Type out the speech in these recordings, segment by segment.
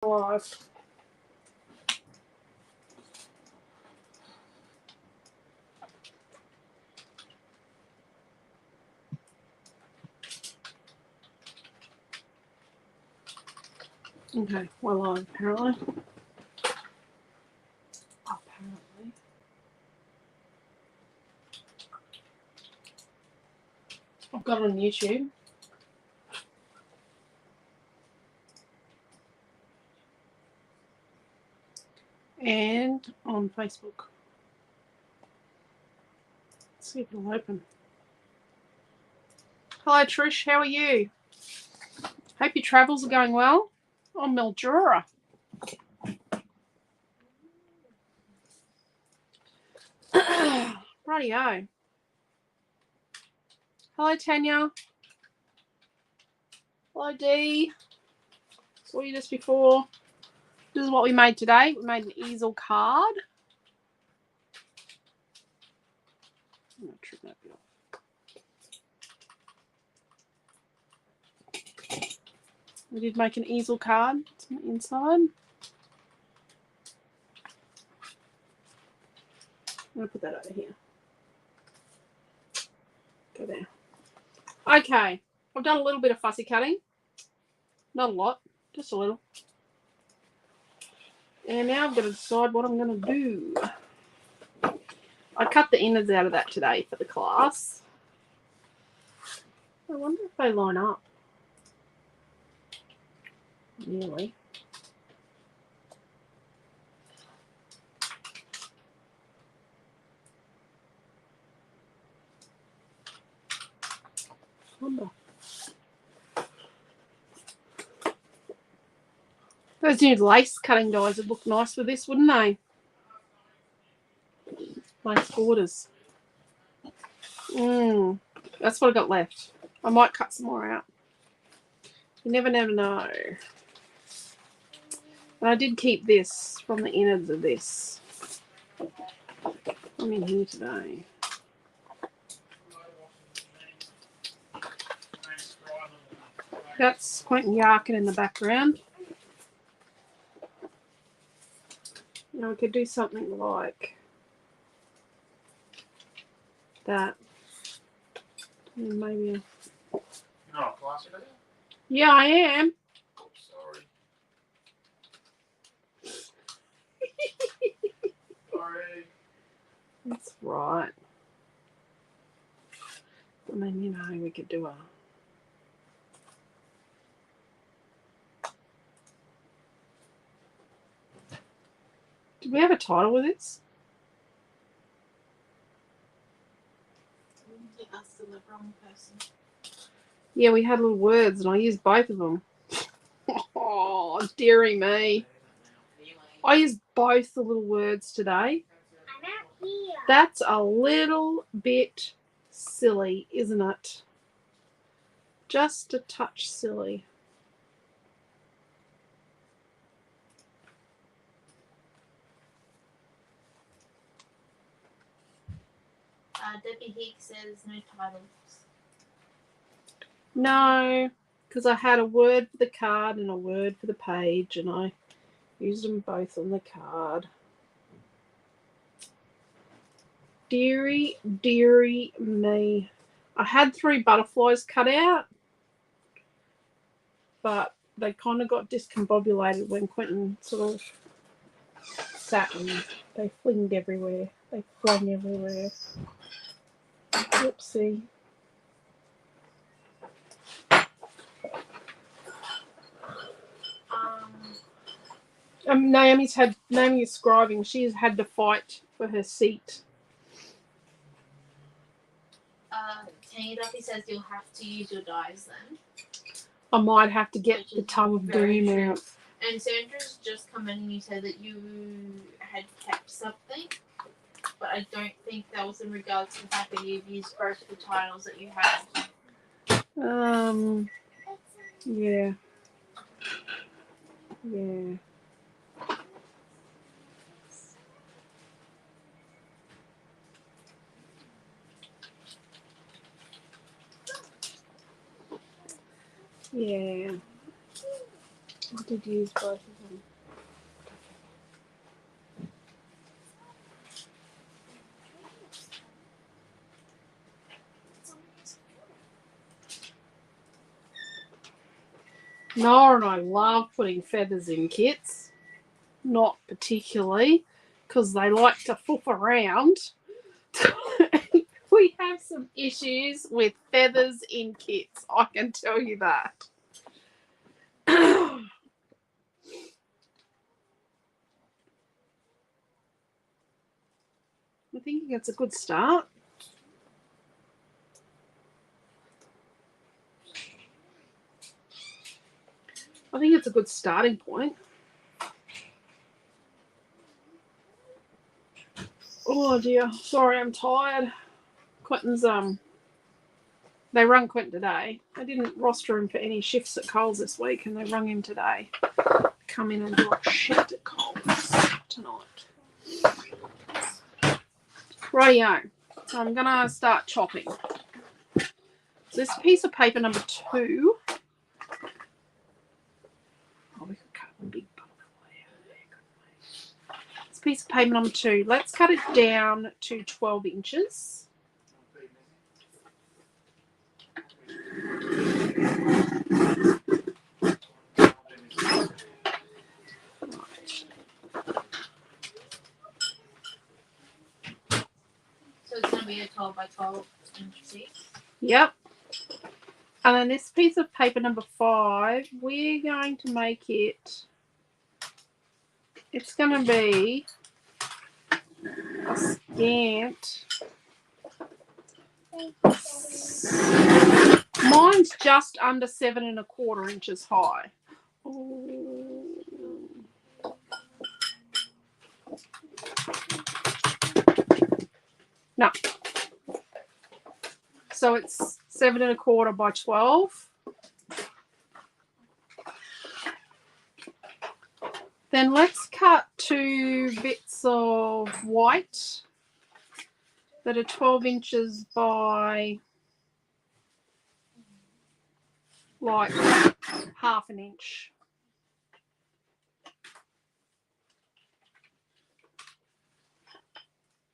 live. Okay, we're live apparently. Apparently. I've got it on YouTube. And on Facebook. Let's see if it'll open. Hello Trish, how are you? Hope your travels are going well. I'm Mildura. Rightio. Hello Tanya. Hello Dee. Saw you just before. This is what we made today. We made an easel card. I'm going to trim that bit off. We did make an easel card. It's on the inside. I'm going to put that over here. Go there. Okay. I've done a little bit of fussy cutting. Not a lot. Just a little. And now I've got to decide what I'm going to do. I cut the innards out of that today for the class. I wonder if they line up. Nearly. Wonder. Those new lace cutting dies would look nice with this, wouldn't they? Lace borders. That's what I got left. I might cut some more out. You never know. And I did keep this from the innards of this. I'm in here today. That's Quentin Yarkin in the background. Now we could do something like that. And maybe You're not a class today? Yeah, I am. Oh, sorry. Sorry. That's right. I mean, you know, we could do a... Did we have a title with this? You asked the wrong person. Yeah, we had little words and I used both of them. Oh, dearie me. I used both the little words today. I'm out here. That's a little bit silly, isn't it? Just a touch silly. Debbie Hicks says no titles. No, because I had a word for the card and a word for the page and I used them both on the card. Dearie, dearie me. I had 3 butterflies cut out, but they kind of got discombobulated when Quentin sort of sat and they flinged everywhere. They flung everywhere. Whoopsie. Naomi's scribing. She's had to fight for her seat. Tanya Duffy says you'll have to use your dies then. I might have to get the Tongue of Doom out. And Sandra's just come in and you said that you had kept something, but I don't think that was in regards to the fact that you've used both the titles that you had. Yeah. Yeah. Yeah. I did use both of them. Nora and I love putting feathers in kits. Not particularly, because they like to foof around. We have some issues with feathers in kits, I can tell you that. I think it's a good start. I think it's a good starting point. Oh dear, sorry, I'm tired. Quentin's they rung Quentin today. I didn't roster him for any shifts at Coles this week, and they rung him today. Come in and do a shift at Coles tonight. Rightio. So I'm gonna start chopping. So this piece of paper number 2. Oh, we could cut a big butterfly out there, couldn't we? This piece of paper number 2. Let's cut it down to 12 inches. So it's going to be a 12 by 12 inch piece. Yep. And then this piece of paper number 5, we're going to make it, it's going to be a scant. Mine's just under 7 1/4 inches high. Ooh. No. So it's 7 1/4 by 12. Then let's cut 2 bits of white that are 12 inches by like 1/2 inch.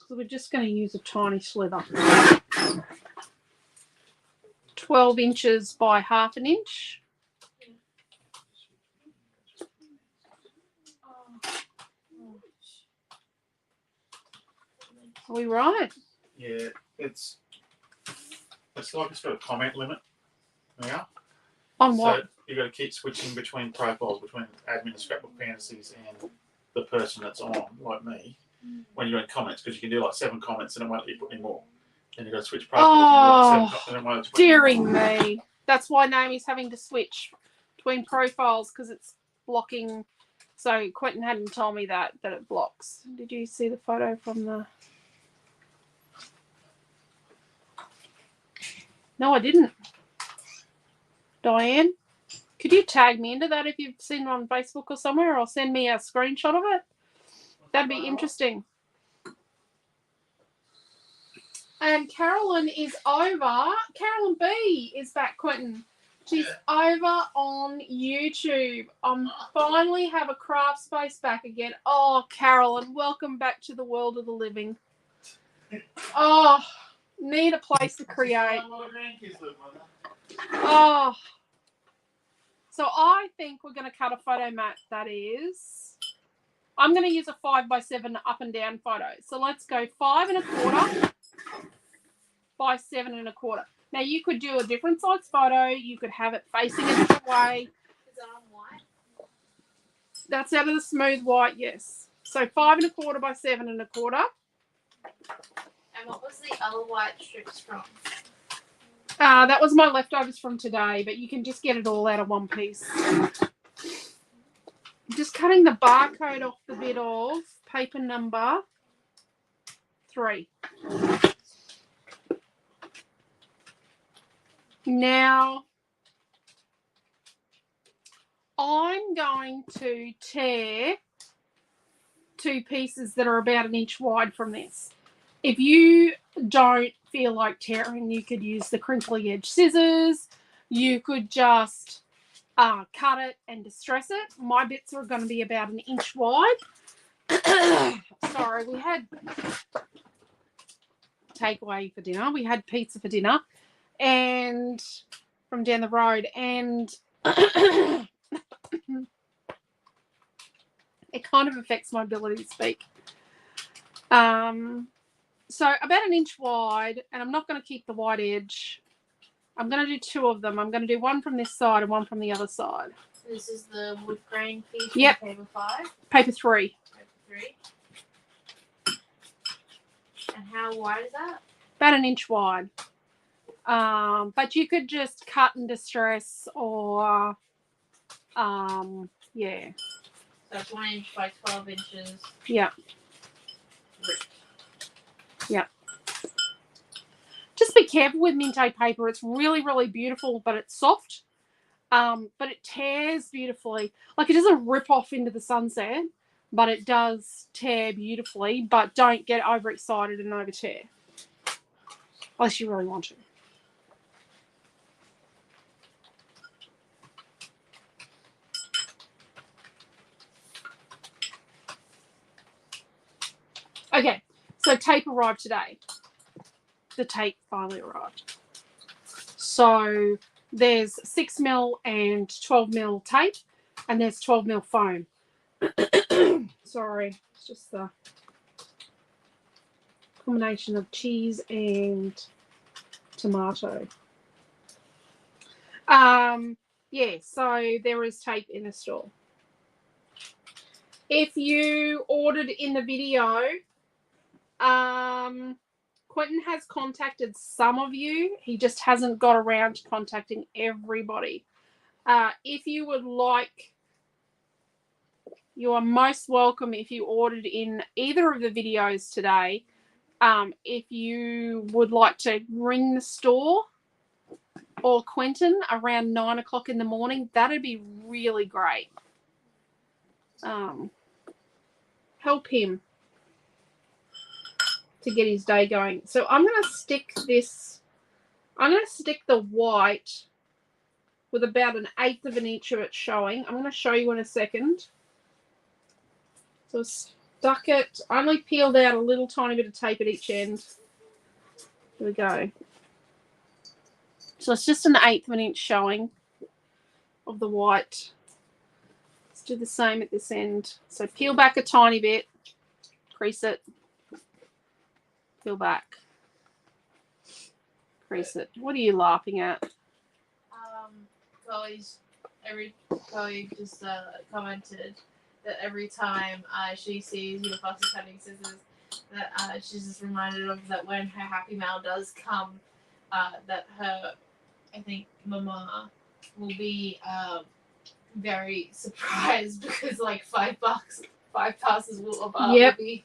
So we're just going to use a tiny slither. 12 inches by 1/2 inch. Are we right? Yeah, it's like it's got a comment limit now. On what? So you've got to keep switching between profiles, between admin and Scrapbook Fantasies and the person that's on, like me, when you're in comments, because you can do like 7 comments and it won't let you put any more. And you've got to switch profiles. And it won't Dearing me. That's why Naomi's having to switch between profiles, because it's blocking. So Quentin hadn't told me that it blocks. Did you see the photo from the... No, I didn't. Diane, could you tag me into that if you've seen it on Facebook or somewhere, or send me a screenshot of it? That'd be interesting. And Carolyn is over. Carolyn B is back, Quentin. She's over on YouTube. Finally have a craft space back again. Oh, Carolyn, welcome back to the world of the living. Oh, need a place to create. Oh. So I think we're going to cut a photo mat that is... I'm going to use a 5 by 7 up and down photo. So let's go 5 1/4 by 7 1/4. Now you could do a different size photo. You could have it facing a different way. Is that on white? That's out of the smooth white, yes. So 5 1/4 by 7 1/4. And what was the other white strips from? That was my leftovers from today, but you can just get it all out of one piece. Just cutting the barcode off the bit of paper number 3. Now, I'm going to tear 2 pieces that are about 1 inch wide from this. If you don't feel like tearing, you could use the crinkly edge scissors. You could just cut it and distress it. My bits are going to be about 1 inch wide. Sorry, we had takeaway for dinner. We had pizza for dinner and from down the road, and It kind of affects my ability to speak. So about 1 inch wide, and I'm not going to keep the wide edge. I'm going to do 2 of them. I'm going to do one from this side and one from the other side. So this is the wood grain piece Yep. from paper 5? Paper 3. Paper 3. And how wide is that? About 1 inch wide. But you could just cut and distress or, yeah. So it's 1 inch by 12 inches. Yeah. Ripped. Yeah. Just be careful with Mintay paper. It's really, really beautiful, but it's soft. But it tears beautifully. Like, it doesn't rip off into the sunset, but it does tear beautifully. But don't get overexcited and over tear. Unless you really want to. Okay, so tape arrived today. The tape finally arrived. So there's 6mm and 12mm tape, and there's 12mm foam. Sorry, it's just the combination of cheese and tomato. Yeah, so there is tape in the store. If you ordered in the video, Quentin has contacted some of you. He just hasn't got around to contacting everybody. If you would like, you are most welcome if you ordered in either of the videos today. If you would like to ring the store or Quentin around 9 o'clock in the morning, that'd be really great. Help him to get his day going. So I'm going to stick this, I'm going to stick the white with about 1/8 of an inch of it showing. I'm going to show you in a second. So stuck it, only peeled out a little tiny bit of tape at each end. Here we go. So it's just 1/8 of an inch showing of the white. Let's do the same at this end. So peel back a tiny bit, crease it, peel back, crease it. What are you laughing at? Chloe just commented that every time she sees your fussy cutting scissors, that she's just reminded of that when her happy mail does come, that her, I think, mama will be very surprised because like $5, 5 passes will be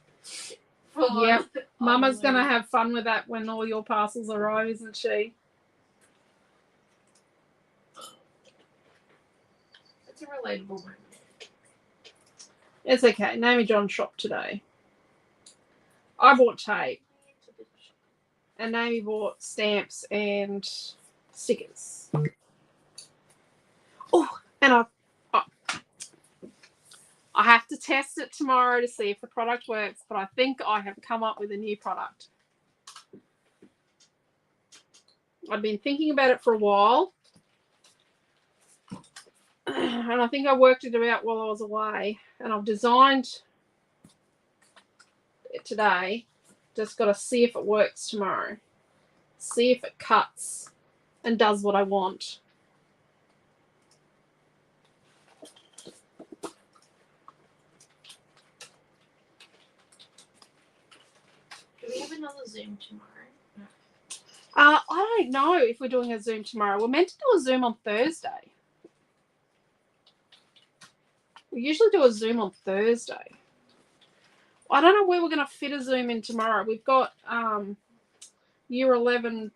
full. Yep. Mama's going to have fun with that when all your parcels arrive, isn't she? It's a relatable moment. It's okay. Naomi John shopped today. I bought tape. And Naomi bought stamps and stickers. Oh, and I have to test it tomorrow to see if the product works, but I think I have come up with a new product. I've been thinking about it for a while. And I think I worked it out while I was away. And I've designed it today. Just got to see if it works tomorrow. See if it cuts and does what I want. Do we have another Zoom tomorrow? No. I don't know if we're doing a Zoom tomorrow. We're meant to do a Zoom on Thursday. We usually do a Zoom on Thursday. I don't know where we're going to fit a Zoom in tomorrow. We've got year 11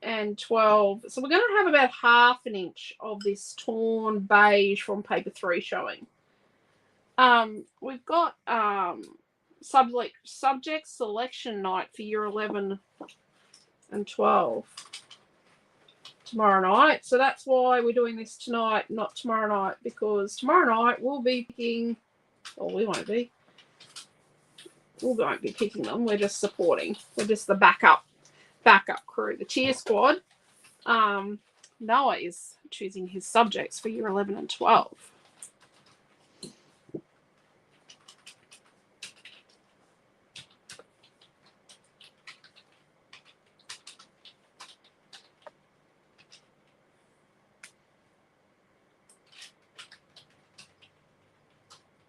and 12. So we're going to have about 1/2 inch of this torn beige from paper 3 showing. We've got subject selection night for year 11 and 12 tomorrow night. So that's why we're doing this tonight, not tomorrow night, because tomorrow night we'll be picking, or we won't be. We won't be picking them. We're just supporting. We're just the backup crew, the cheer squad. Noah is choosing his subjects for year 11 and 12.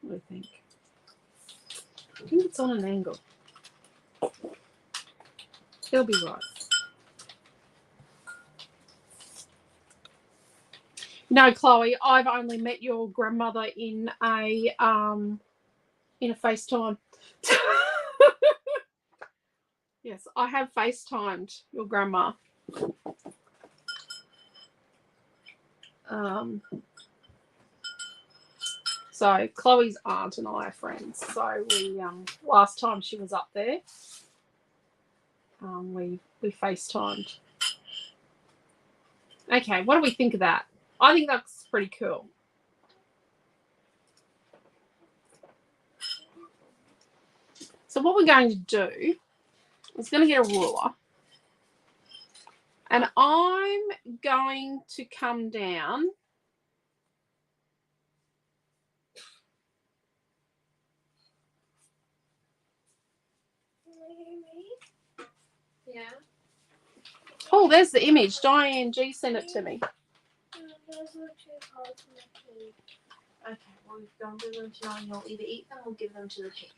What do you think? I think it's on an angle. He'll be right. No, Chloe, I've only met your grandmother in a FaceTime. Yes, I have FaceTimed your grandma. So Chloe's aunt and I are friends. So we last time she was up there, we FaceTimed. Okay, what do we think of that? I think that's pretty cool. So what we're going to do is going to get a ruler, and I'm going to come down Yeah. Oh, there's the image. Diane G sent it to me. Okay, well, don't give them to Nine. You'll either eat them or give them to the kids.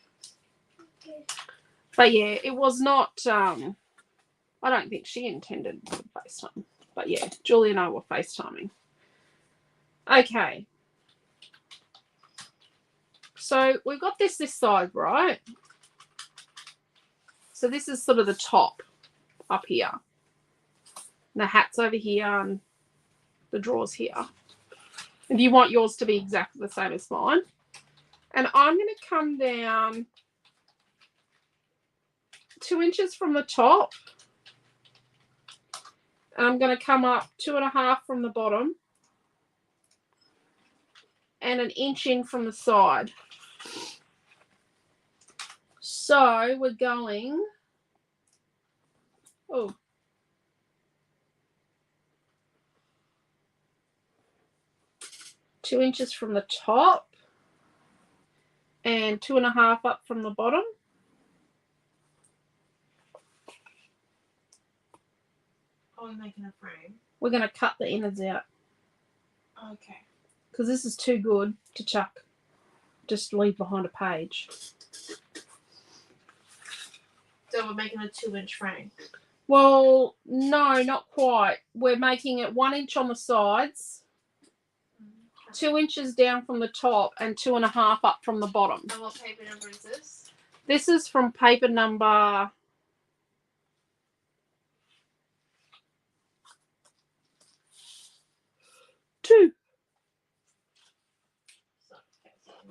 Okay. But yeah, it was not, I don't think she intended to FaceTime. But yeah, Julie and I were FaceTiming. Okay. So we've got this side, right? So this is sort of the top up here. And the hat's over here and the drawers here. If you want yours to be exactly the same as mine. And I'm going to come down 2 inches from the top. And I'm going to come up 2.5 from the bottom. And 1 inch in from the side. So we're going, 2 inches from the top and 2.5 up from the bottom. Oh, we're making a frame. We're going to cut the innards out Okay. because this is too good to chuck, just leave behind a page. So we're making a 2-inch frame. Well, no, not quite. We're making it 1 inch on the sides, 2 inches down from the top, and 2.5 up from the bottom. And what paper number is this? This is from paper number 2.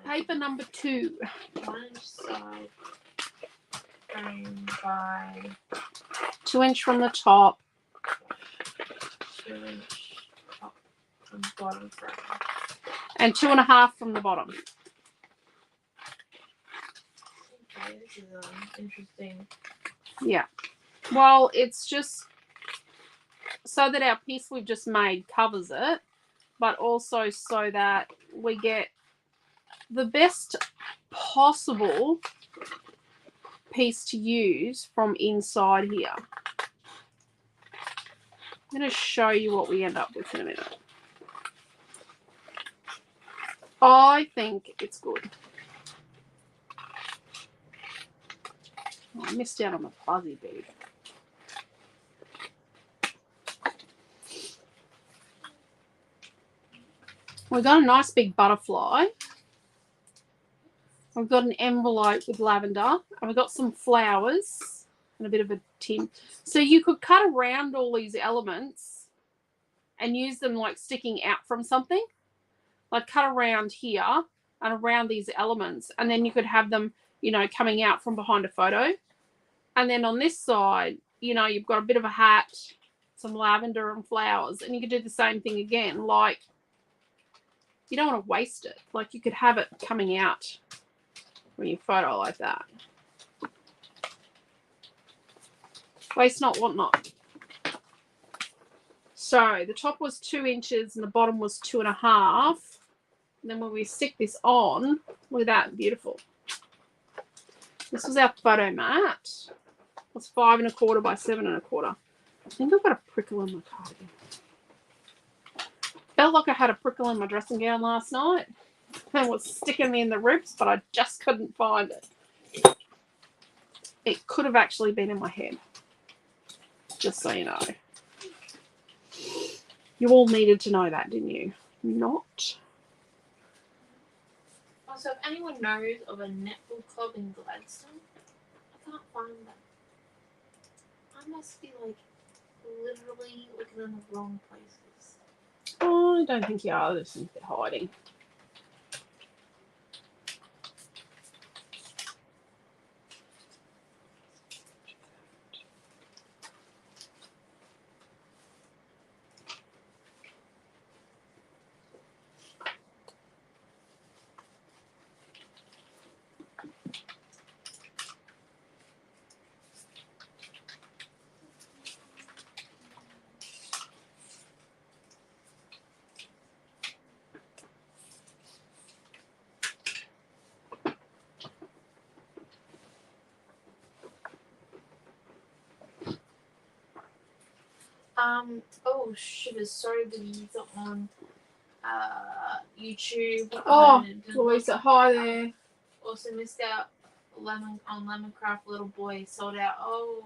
Paper number 2. 1 inch side frame by 2 inch from the top. 2 inch top and bottom frame. And 2.5 from the bottom. Okay, this is interesting. Yeah. Well, it's just so that our piece we've just made covers it, but also so that we get the best possible piece to use from inside here. I'm going to show you what we end up with in a minute. I think it's good. Oh, I missed out on the fuzzy bead. We've got a nice big butterfly. We've got an envelope with lavender. And we've got some flowers and a bit of a tin. So you could cut around all these elements and use them like sticking out from something. Like cut around here and around these elements. And then you could have them, you know, coming out from behind a photo. And then on this side, you know, you've got a bit of a hat, some lavender and flowers. And you could do the same thing again. Like, you don't want to waste it. Like, you could have it coming out when you photo like that. Waste not, want not. So the top was 2 inches and the bottom was 2.5. And then when we stick this on, look at that, beautiful. This was our photo mat. It was 5 1/4 by 7 1/4. I think I've got a prickle in my cardigan. Felt like I had a prickle in my dressing gown last night. And was sticking me in the ribs, but I just couldn't find it. It could have actually been in my head. Just so you know. You all needed to know that, didn't you? Not. Also, if anyone knows of a netball club in Gladstone, I can't find them. I must be like literally looking in the wrong places. Oh, I don't think you are. I just think they're hiding. Oh shivers, sorry Louisa on YouTube. Oh, And Louisa, hi there. also missed out Lemoncraft Little Boy sold out. Oh,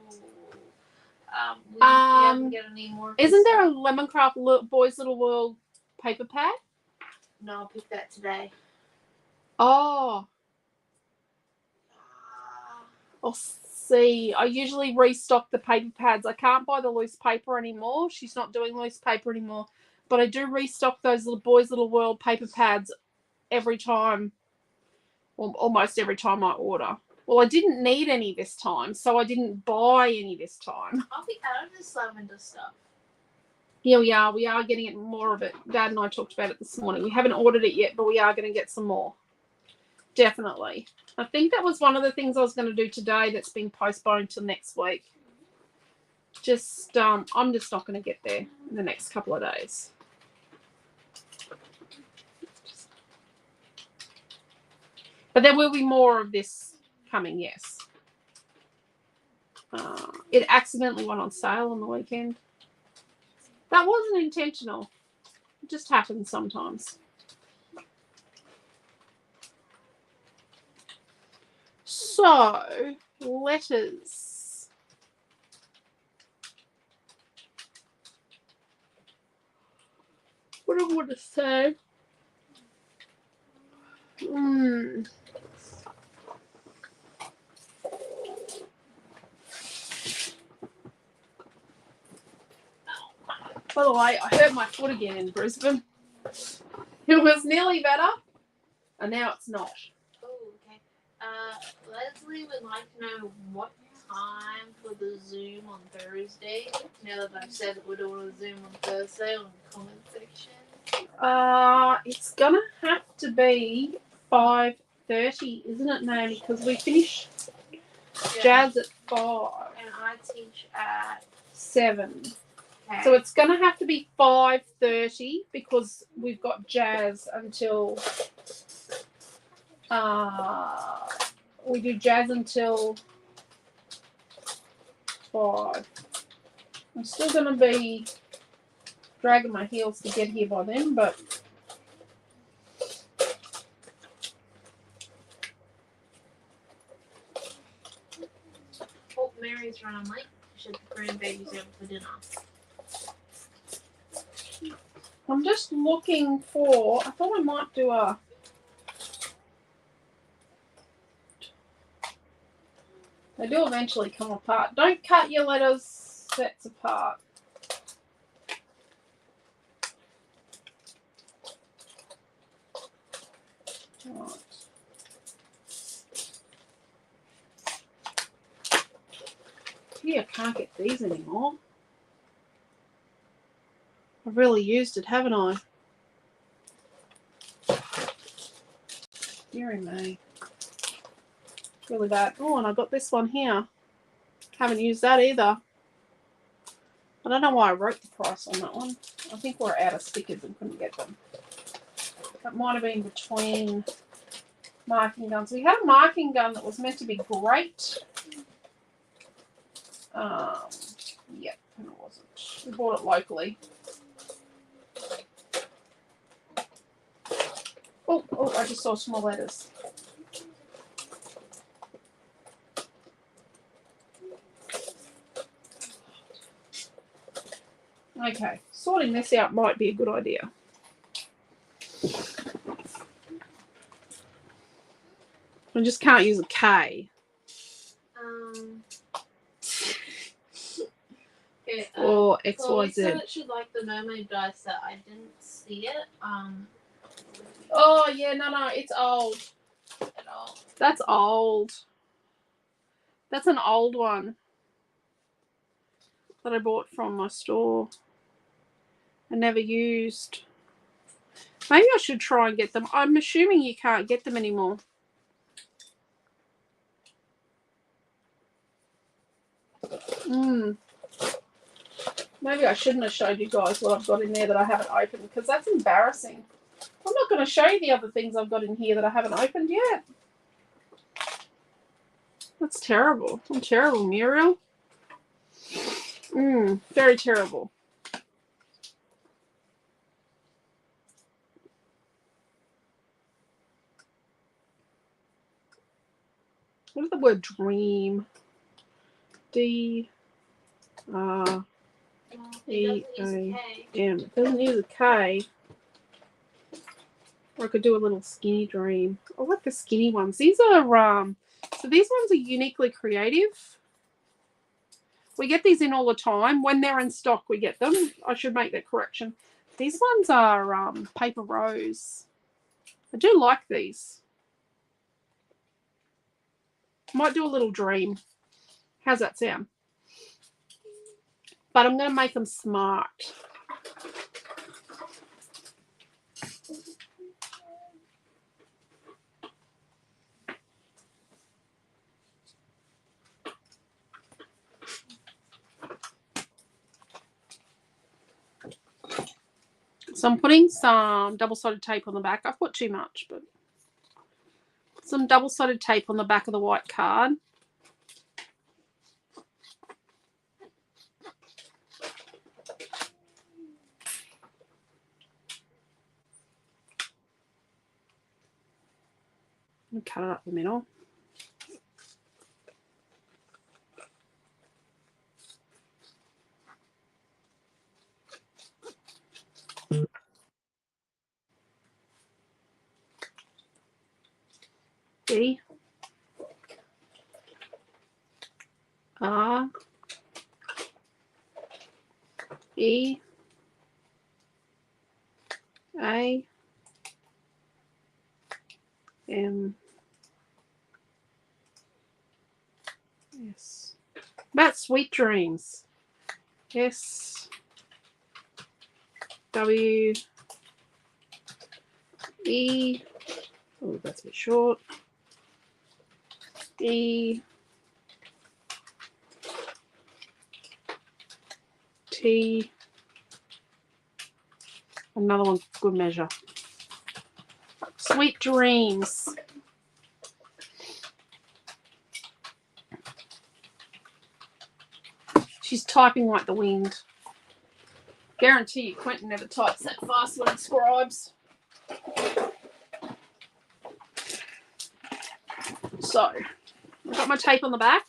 we haven't get any more. Isn't there a Lemoncraft Boys Little World paper pad? No, I'll pick that today. Oh, I'll see. I usually restock the paper pads. I can't buy the loose paper anymore. She's not doing loose paper anymore. But I do restock those little Boys Little World paper pads every time. Well, almost every time I order. Well, I didn't need any this time, so I didn't buy any this time. I'll be out of this lavender stuff. Yeah, we are. We are getting more of it. Dad and I talked about it this morning. We haven't ordered it yet, but we are going to get some more. Definitely. I think that was one of the things I was going to do today that's been postponed till next week. Just, I'm just not going to get there in the next couple of days. But there will be more of this coming, yes. It accidentally went on sale on the weekend. That wasn't intentional. It just happens sometimes. So, letters. What do I want to say? By the way, I hurt my foot again in Brisbane. It was nearly better, and now it's not. Oh, okay. Leslie would like to know what time for the Zoom on Thursday. Now that I've said that we're doing a Zoom on Thursday on the comment section. It's gonna have to be 5:30, isn't it, Naomi? Because we finish jazz at 5. And I teach at 7. Okay. So it's gonna have to be 5:30 because we've got jazz until we do jazz until 5. I'm still gonna be dragging my heels to get here by then, but oh, Mary's running late. She had the grandbabies over for dinner. I'm just looking for. I thought I might do a. They do eventually come apart. Don't cut your letters sets apart. Right. Yeah, I can't get these anymore. I've really used it, haven't I? Deary me. Really bad. Oh, and I got this one here. Haven't used that either. I don't know why I wrote the price on that one. I think we're out of stickers and couldn't get them. That might have been between marking guns. We had a marking gun that was meant to be great. Yep, and it wasn't. We bought it locally. Oh, I just saw small letters. Okay, sorting this out might be a good idea. I just can't use a K. Okay, Or XYZ. Chloe said that she liked the mermaid dice set. I didn't see it. Oh, yeah, no, it's old. At all. That's old. That's an old one that I bought from my store. I never used. Maybe I should try and get them. I'm assuming you can't get them anymore. Maybe I shouldn't have showed you guys what I've got in there that I haven't opened, because that's embarrassing. I'm not going to show you the other things I've got in here that I haven't opened yet. That's terrible. I'm terrible, Muriel. Very terrible. What is the word dream? D-R-E-A-M. It doesn't use a K. Or I could do a little skinny dream. I like the skinny ones. These are, so these ones are uniquely creative. We get these in all the time. When they're in stock, we get them. I should make that correction. These ones are paper rose. I do like these. Might do a little dream. How's that sound? But I'm going to make them smart. So I'm putting some double-sided tape on the back. I've put too much, but some double-sided tape on the back of the white card. And cut it up the middle. B R E A M S. About sweet dreams. S W E. Oh, that's a bit short. E T. Another one, good measure. Sweet dreams. She's typing like the wind. Guarantee you Quentin never types that fast when he scribes. So, I've got my tape on the back.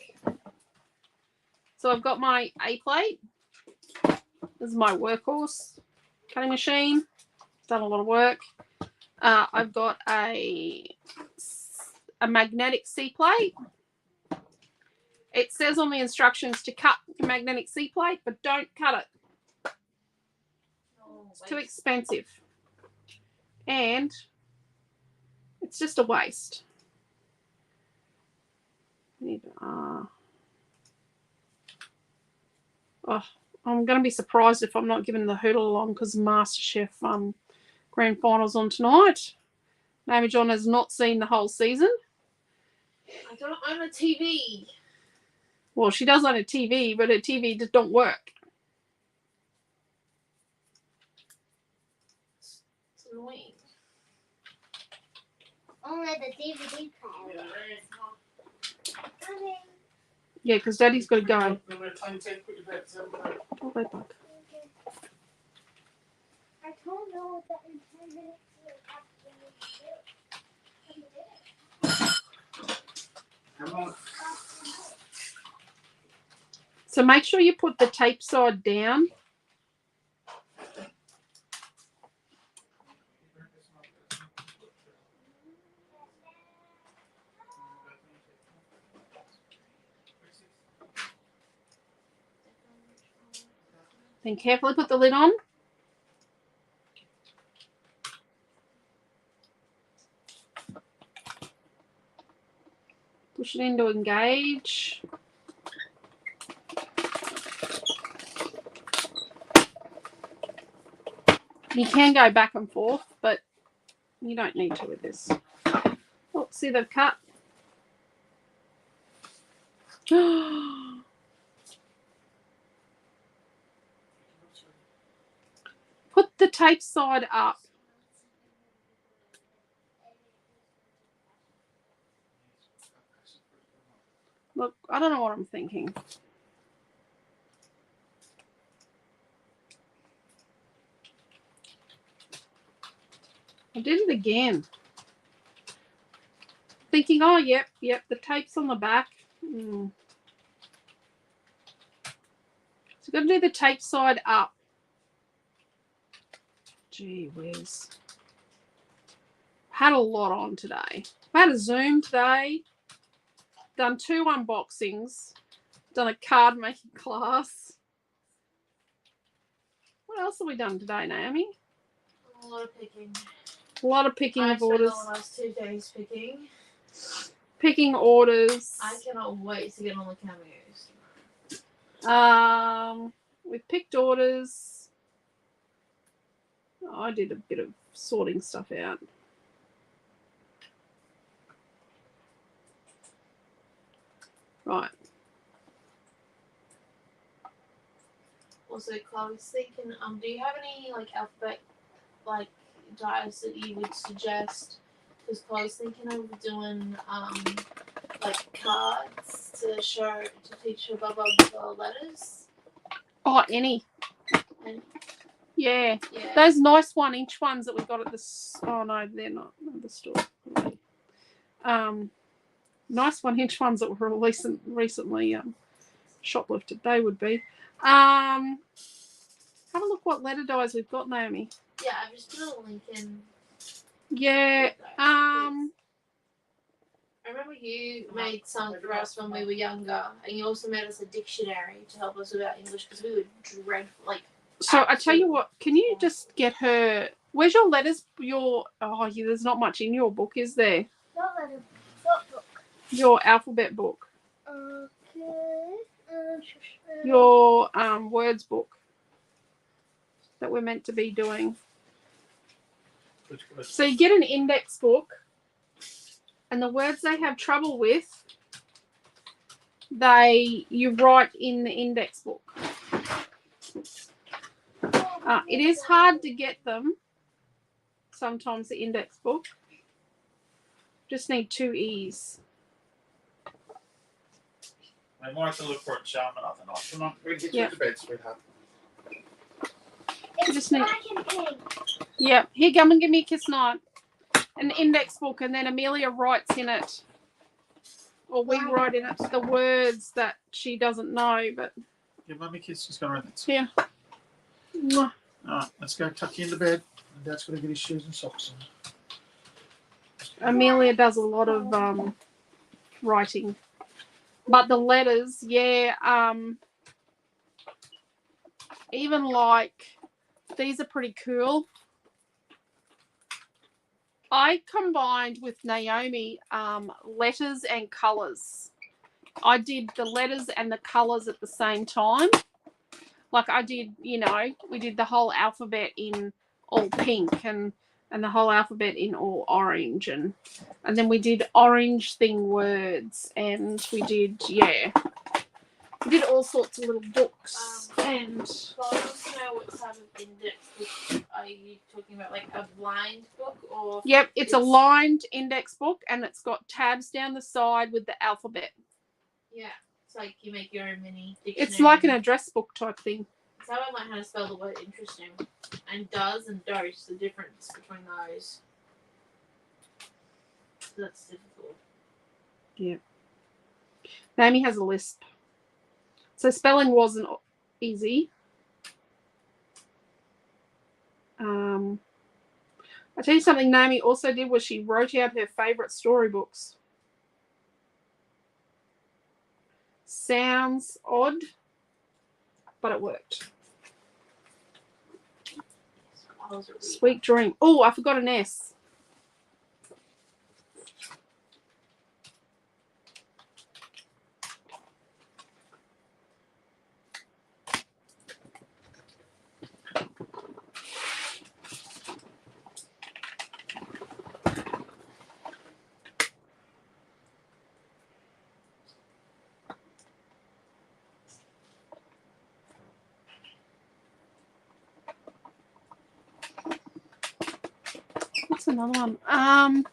So I've got my A plate. This is my workhorse cutting machine. It's done a lot of work. I've got a magnetic C plate. It says on the instructions to cut the magnetic C plate, but don't cut it. It's too expensive. And it's just a waste. Oh, I'm going to be surprised if I'm not giving the hurdle along because MasterChef Grand Final's on tonight. Maybe John has not seen the whole season. I don't own a TV. Well, she does own a TV, but her TV just don't work. Only the DVD player. Yeah, because Daddy's got to go. No, tiny teeth, put your bed, Oh, bed bug. I told you that in 10 minutes we'll have to Come on. So make sure you put the tape side down. Then carefully put the lid on. Push it in to engage. You can go back and forth, but you don't need to with this. Oh, see they've cut. Put the tape side up. Look, I don't know what I'm thinking. I did it again. Thinking, oh, yep, the tape's on the back. So you've got to do the tape side up. Gee whiz. Had a lot on today. I had a Zoom today. Done 2 unboxings. Done a card making class. What else have we done today, Naomi? A lot of picking. A lot of picking I of spent orders. the last 2 days picking. Picking orders. I cannot wait to get on the cameos. We've picked orders. I did a bit of sorting stuff out. Right. Also, Chloe's thinking, do you have any like alphabet like dies that you would suggest? Because Chloe's thinking of doing like cards to teach her Bubba the letters. Oh, any. And Yeah. yeah. Those nice 1-inch ones that we got at the... Oh, no, they're not at the store. Nice 1-inch ones that were recently shoplifted. They would be. Have a look what letter dies we've got, Naomi. Yeah, I've just put a link in. Yeah. I remember you made some for us when we were younger, and you also made us a dictionary to help us with our English because we were dreadful. Like, So I tell you what, can you just get her... Where's your letters? Yeah, there's not much in your book, is there? What letter? What book? Your alphabet book. Okay. Your words book that we're meant to be doing. So you get an index book, and the words they have trouble with, you write in the index book. It is hard to get them. Sometimes the index book. Just need 2 E's. I might have to look for it, Charmin, other night. Come on, we'll get you Yeah. to bed, sweetheart. It's Just need- black and pink. Yeah, here, come and give me a kiss night. An index book, and then Amelia writes in it, or we write in it the words that she doesn't know. But Give Mummy a kiss. She's gonna run that. yeah. Mwah. Alright, let's go tuck you into bed. And Dad's gonna get his shoes and socks on. Amelia does a lot of writing, but the letters, even like these are pretty cool. I combined with Naomi letters and colors. I did the letters and the colors at the same time. Like I did, we did the whole alphabet in all pink and the whole alphabet in all orange, and then we did orange thing words, and we did We did all sorts of little books and Well, I want to know what type of index book are you talking about? Like a blind book or? yep, it's a lined index book and it's got tabs down the side with the alphabet. Yeah, it's like you make your own mini dictionary. It's like an address book type thing. That's how I learned how to spell the word interesting. And does and dose, the difference between those. That's difficult. Yeah. Naomi has a lisp. So spelling wasn't easy. I tell you something Naomi also did was she wrote out her favourite storybooks. Sounds odd, but it worked. Sweet dream. Oh, I forgot an S. What's another one?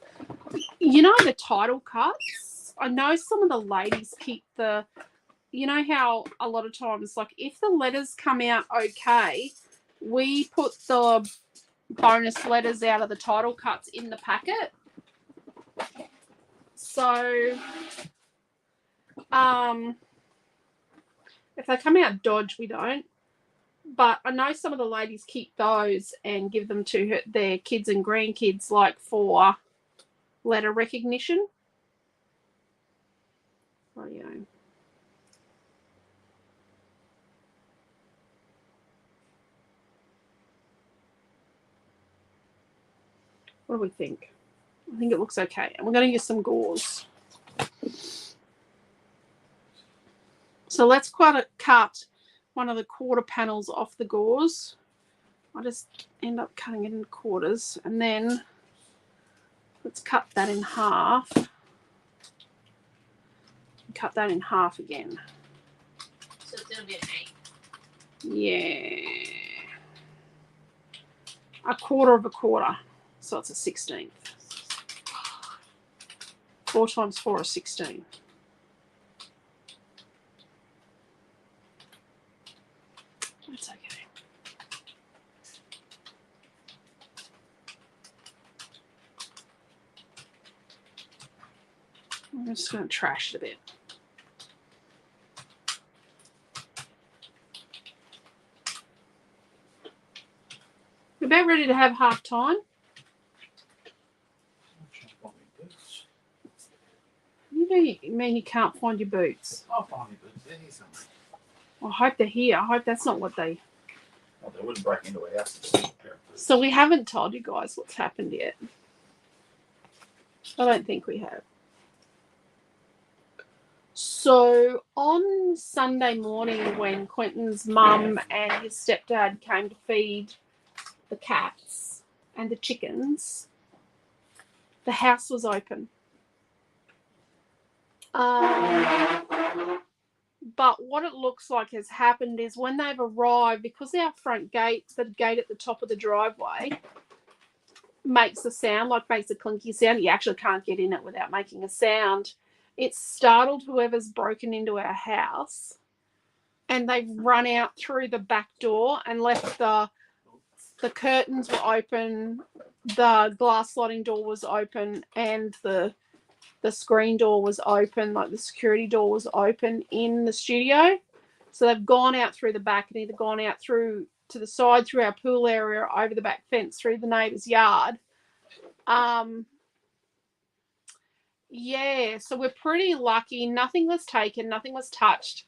You know the title cuts? I know some of the ladies keep the, you know how a lot of times, like if the letters come out okay, we put the bonus letters out of the title cuts in the packet. So, if they come out dodge, we don't. But I know some of the ladies keep those and give them to their kids and grandkids, like for letter recognition. Rightio. What do we think? I think it looks okay. And we're going to use some gauze. So let's cut one of the quarter panels off the gauze. I just end up cutting it in quarters. And then let's cut that in half. Cut that in half again. So it's going to be an 8. Yeah. A quarter of a quarter. So it's a 16th. 4 times 4 is 16. That's okay. I'm just going to trash it a bit. We're about ready to have half time. You mean you can't find your boots? I'll find your boots. They're here somewhere. I hope they're here. I hope that's not what they... Oh, they wouldn't break into a house. So we haven't told you guys what's happened yet. I don't think we have. So on Sunday morning when Quentin's mum and his stepdad came to feed the cats and the chickens, the house was open. But what it looks like has happened is when they've arrived, because our front gate, the gate at the top of the driveway, makes a sound, like makes a clinky sound. You actually can't get in it without making a sound. It's startled whoever's broken into our house, and they've run out through the back door and left the curtains were open, the glass sliding door was open, and the screen door was open, like the security door was open in the studio. So they've gone out through the back and either gone out through to the side through our pool area, over the back fence, through the neighbour's yard. Yeah, so we're pretty lucky. Nothing was taken, nothing was touched.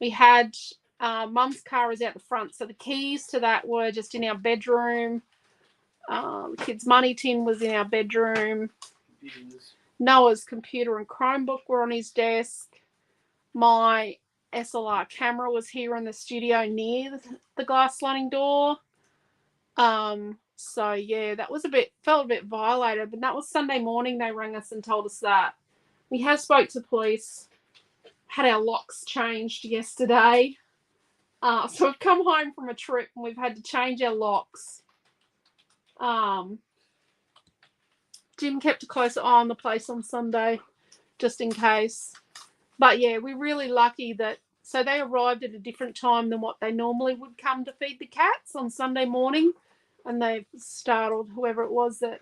We had Mum's car is out the front, so the keys to that were just in our bedroom. The kids' money tin was in our bedroom. Noah's computer and Chromebook were on his desk. My SLR camera was here in the studio near the glass sliding door. So yeah, that was felt a bit violated, but that was Sunday morning they rang us and told us that. We have spoke to police, had our locks changed yesterday. So we've come home from a trip and we've had to change our locks. Jim kept a closer eye on the place on Sunday, just in case. But yeah, we're really lucky that, so they arrived at a different time than what they normally would come to feed the cats on Sunday morning. And they startled whoever it was that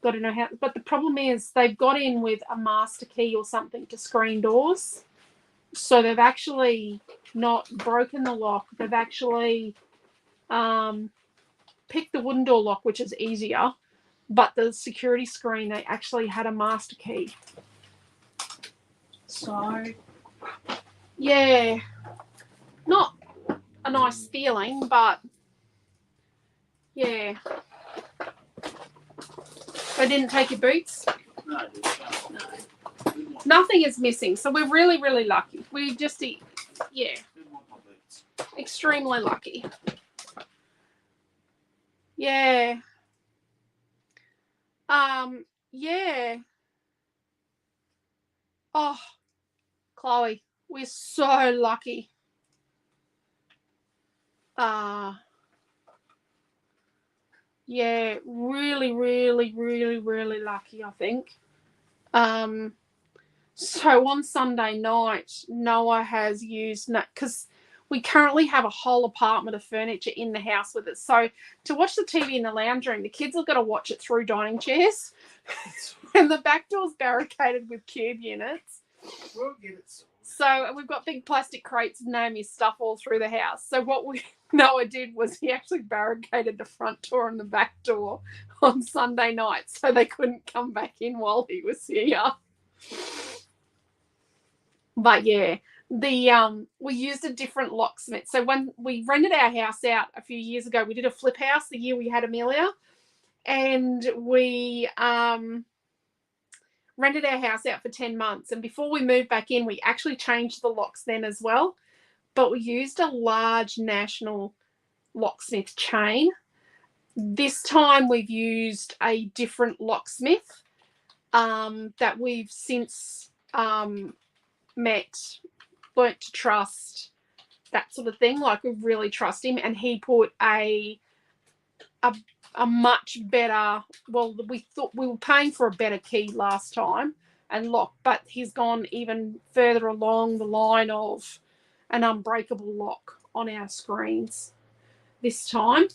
got to know how. But the problem is they've got in with a master key or something to screen doors. So they've actually not broken the lock. They've actually picked the wooden door lock, which is easier. But the security screen, they actually had a master key. So, yeah, not a nice feeling, but yeah. They didn't take your boots? No, I didn't. No. Nothing is missing. So we're really, really lucky. We just, yeah, Didn't want my boots. extremely lucky. Yeah. Yeah. Oh, Chloe, we're so lucky. Yeah, really, really, really, really lucky, I think. So on Sunday night, Noah has used, because we currently have a whole apartment of furniture in the house with it. So to watch the TV in the lounge room, the kids are going to watch it through dining chairs. And the back door's barricaded with cube units. We'll get it sorted. So we've got big plastic crates of Naomi's stuff all through the house. So what Noah did was he actually barricaded the front door and the back door on Sunday night so they couldn't come back in while he was here. But yeah, we used a different locksmith. So when we rented our house out a few years ago, we did a flip house the year we had Amelia, and we rented our house out for 10 months. And before we moved back in, we actually changed the locks then as well. But we used a large national locksmith chain. This time we've used a different locksmith that we've since met, learnt to trust, that sort of thing. Like, we really trust him. And he put a much better, well, we thought we were paying for a better key last time and lock, but he's gone even further along the line of an unbreakable lock on our screens this time,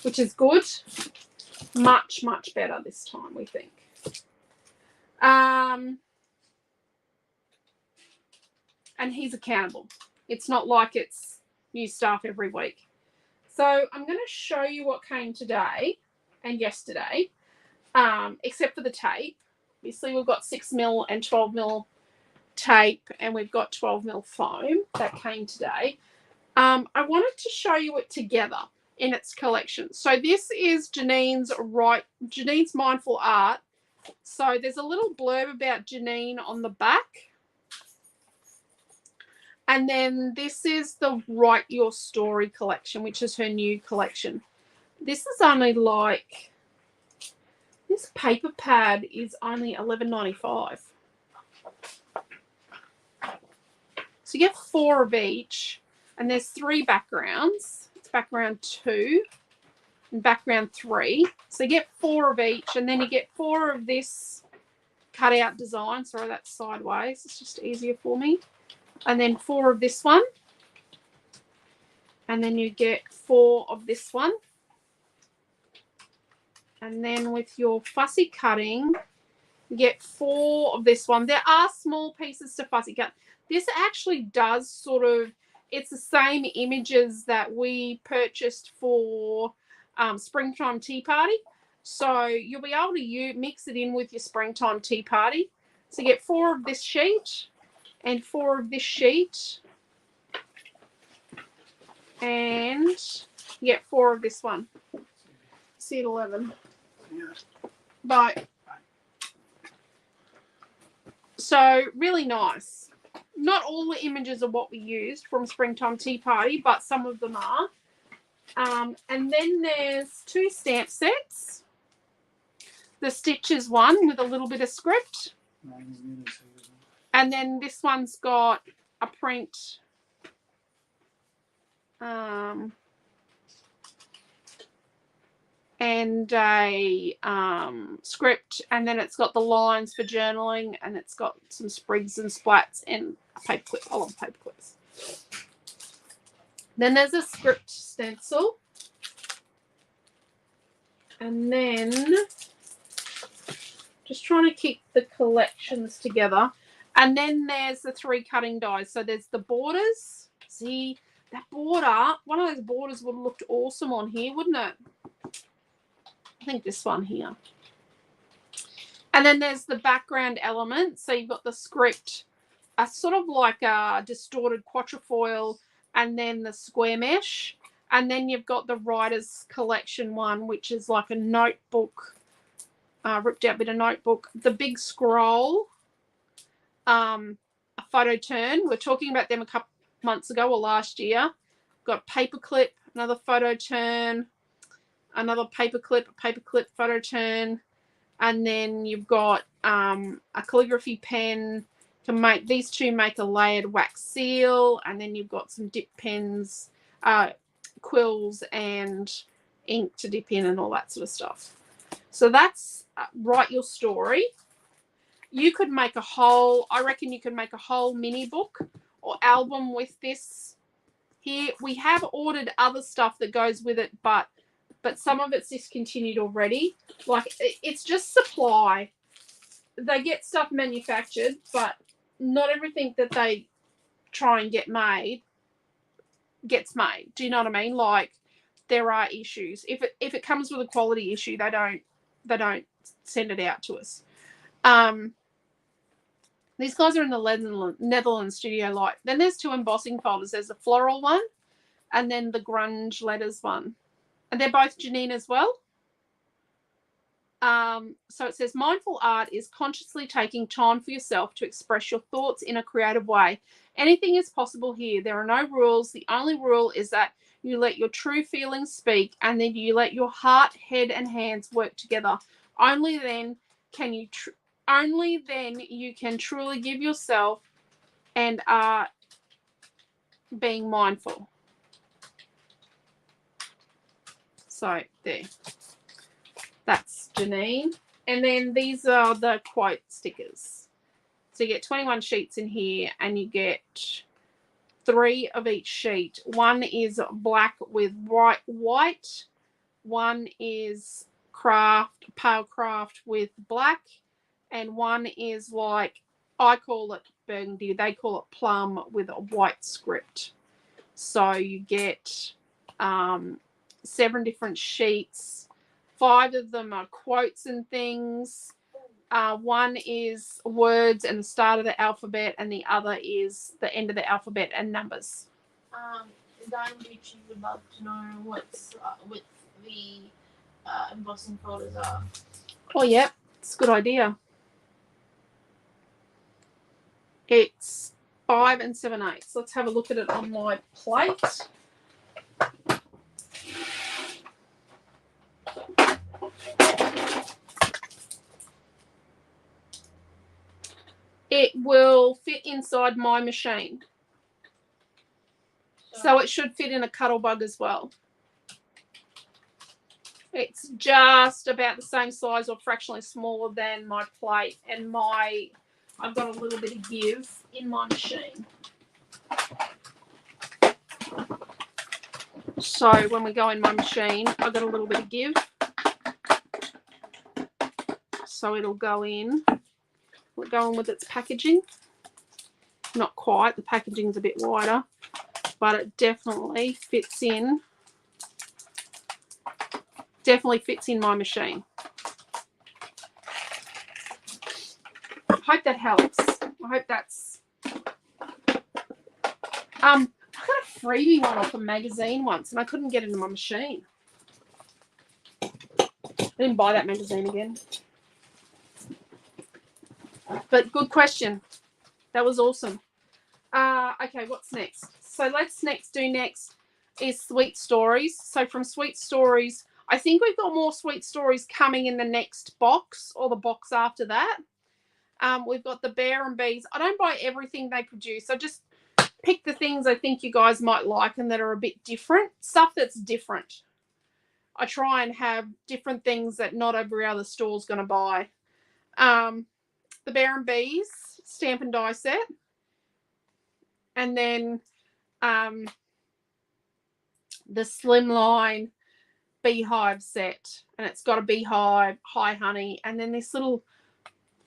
which is good. Much, much better this time, we think. And he's accountable. It's not like it's new stuff every week. So I'm going to show you what came today and yesterday, except for the tape. Obviously, we've got 6mm and 12mm tape, and we've got 12mm foam that came today. I wanted to show you it together in its collection. So this is Janine's Mindful Art. So there's a little blurb about Janine on the back. And then this is the Write Your Story collection, which is her new collection. This is only like, this paper pad is only $11.95. So you get 4 of each, and there's 3 backgrounds. It's background 2 and background 3. So you get 4 of each, and then you get 4 of this cutout design. Sorry, that's sideways. It's just easier for me. And then 4 of this one. And then you get 4 of this one. And then with your fussy cutting, you get 4 of this one. There are small pieces to fussy cut. This actually does sort of, it's the same images that we purchased for Springtime Tea Party. So you'll be able to mix it in with your Springtime Tea Party. So you get 4 of this sheet and 4 of this sheet. And you get 4 of this one. See at 11. Yeah. Bye. So really nice. Not all the images are what we used from Springtime Tea Party, but some of them are. And then there's 2 stamp sets. The Stitches one with a little bit of script. And then this one's got a print. And a script, and then it's got the lines for journaling, and it's got some sprigs and splats and a paper clip. I love paper clips. Then there's a script stencil, and then just trying to keep the collections together. And then there's the 3 cutting dies. So there's the borders. See, that border, one of those borders would have looked awesome on here, wouldn't it? I think this one here. And then there's the background element. So you've got the script, a sort of like a distorted quatrefoil, and then the square mesh. And then you've got the writer's collection one, which is like a notebook, ripped out bit of notebook. The big scroll, a photo turn. We're talking about them a couple months ago or last year. Got paper clip, another photo turn, another paper clip photo turn, and then you've got a calligraphy pen to make these two, make a layered wax seal, and then you've got some dip pens, quills and ink to dip in and all that sort of stuff. So that's write your story. You could make a whole, I reckon you could make a whole mini book or album with this here. We have ordered other stuff that goes with it, but some of it's discontinued already. Like, it's just supply. They get stuff manufactured, but not everything that they try and get made gets made. Do you know what I mean? Like, there are issues. If it comes with a quality issue, they don't send it out to us. These guys are in the Netherlands studio light. Then there's 2 embossing folders. There's a floral one and then the grunge letters one. And they're both Janine as well. So it says, mindful art is consciously taking time for yourself to express your thoughts in a creative way. Anything is possible here. There are no rules. The only rule is that you let your true feelings speak, and then you let your heart, head, and hands work together. Only then can you truly give yourself and are being mindful. So there, that's Janine. And then these are the quote stickers. So you get 21 sheets in here, and you get 3 of each sheet. One is black with white. One is pale craft with black. And one is like, I call it burgundy. They call it plum with a white script. So you get 7 different sheets. 5 of them are quotes and things. One is words and the start of the alphabet, and the other is the end of the alphabet and numbers. Diamond Beach would love to know what the embossing folders are. Oh, yep. It's a good idea. It's 5 7/8. Let's have a look at it on my plate. It will fit inside my machine. So it should fit in a Cuttlebug as well. It's just about the same size or fractionally smaller than my plate, and I've got a little bit of give in my machine. So when we go in my machine, I've got a little bit of give. So it'll go in. We'll go in with its packaging. Not quite. The packaging's a bit wider, but it definitely fits in. Definitely fits in my machine. I hope that helps. I hope that's. I got a freebie one off a magazine once, and I couldn't get it in my machine. I didn't buy that magazine again. But good question. That was awesome. Okay, what's next? So let's do next is Sweet Stories. So from Sweet Stories, I think we've got more Sweet Stories coming in the next box or the box after that. We've got the Bear and Bees. I don't buy everything they produce. I just pick the things I think you guys might like and that are a bit different. Stuff that's different. I try and have different things that not every other store's going to buy. The Bear and Bees stamp and die set. And then the Slimline beehive set. And it's got a beehive, high honey, and then this little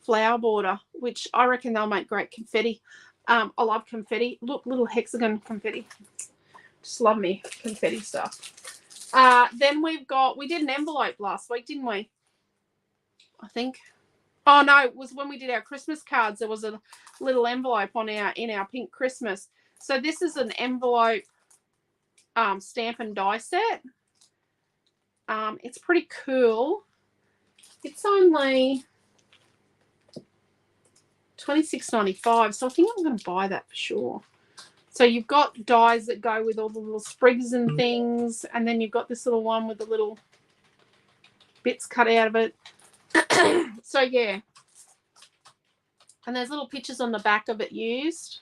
flower border, which I reckon they'll make great confetti. I love confetti. Look, little hexagon confetti. Just love me confetti stuff. Then we did an envelope last week, didn't we? I think. Oh no, it was when we did our Christmas cards. There was a little envelope in our pink Christmas. So this is an envelope stamp and die set. It's pretty cool. It's only $26.95, so I think I'm going to buy that for sure. So you've got dies that go with all the little sprigs and things, and then you've got this little one with the little bits cut out of it. So yeah, and there's little pictures on the back of it used.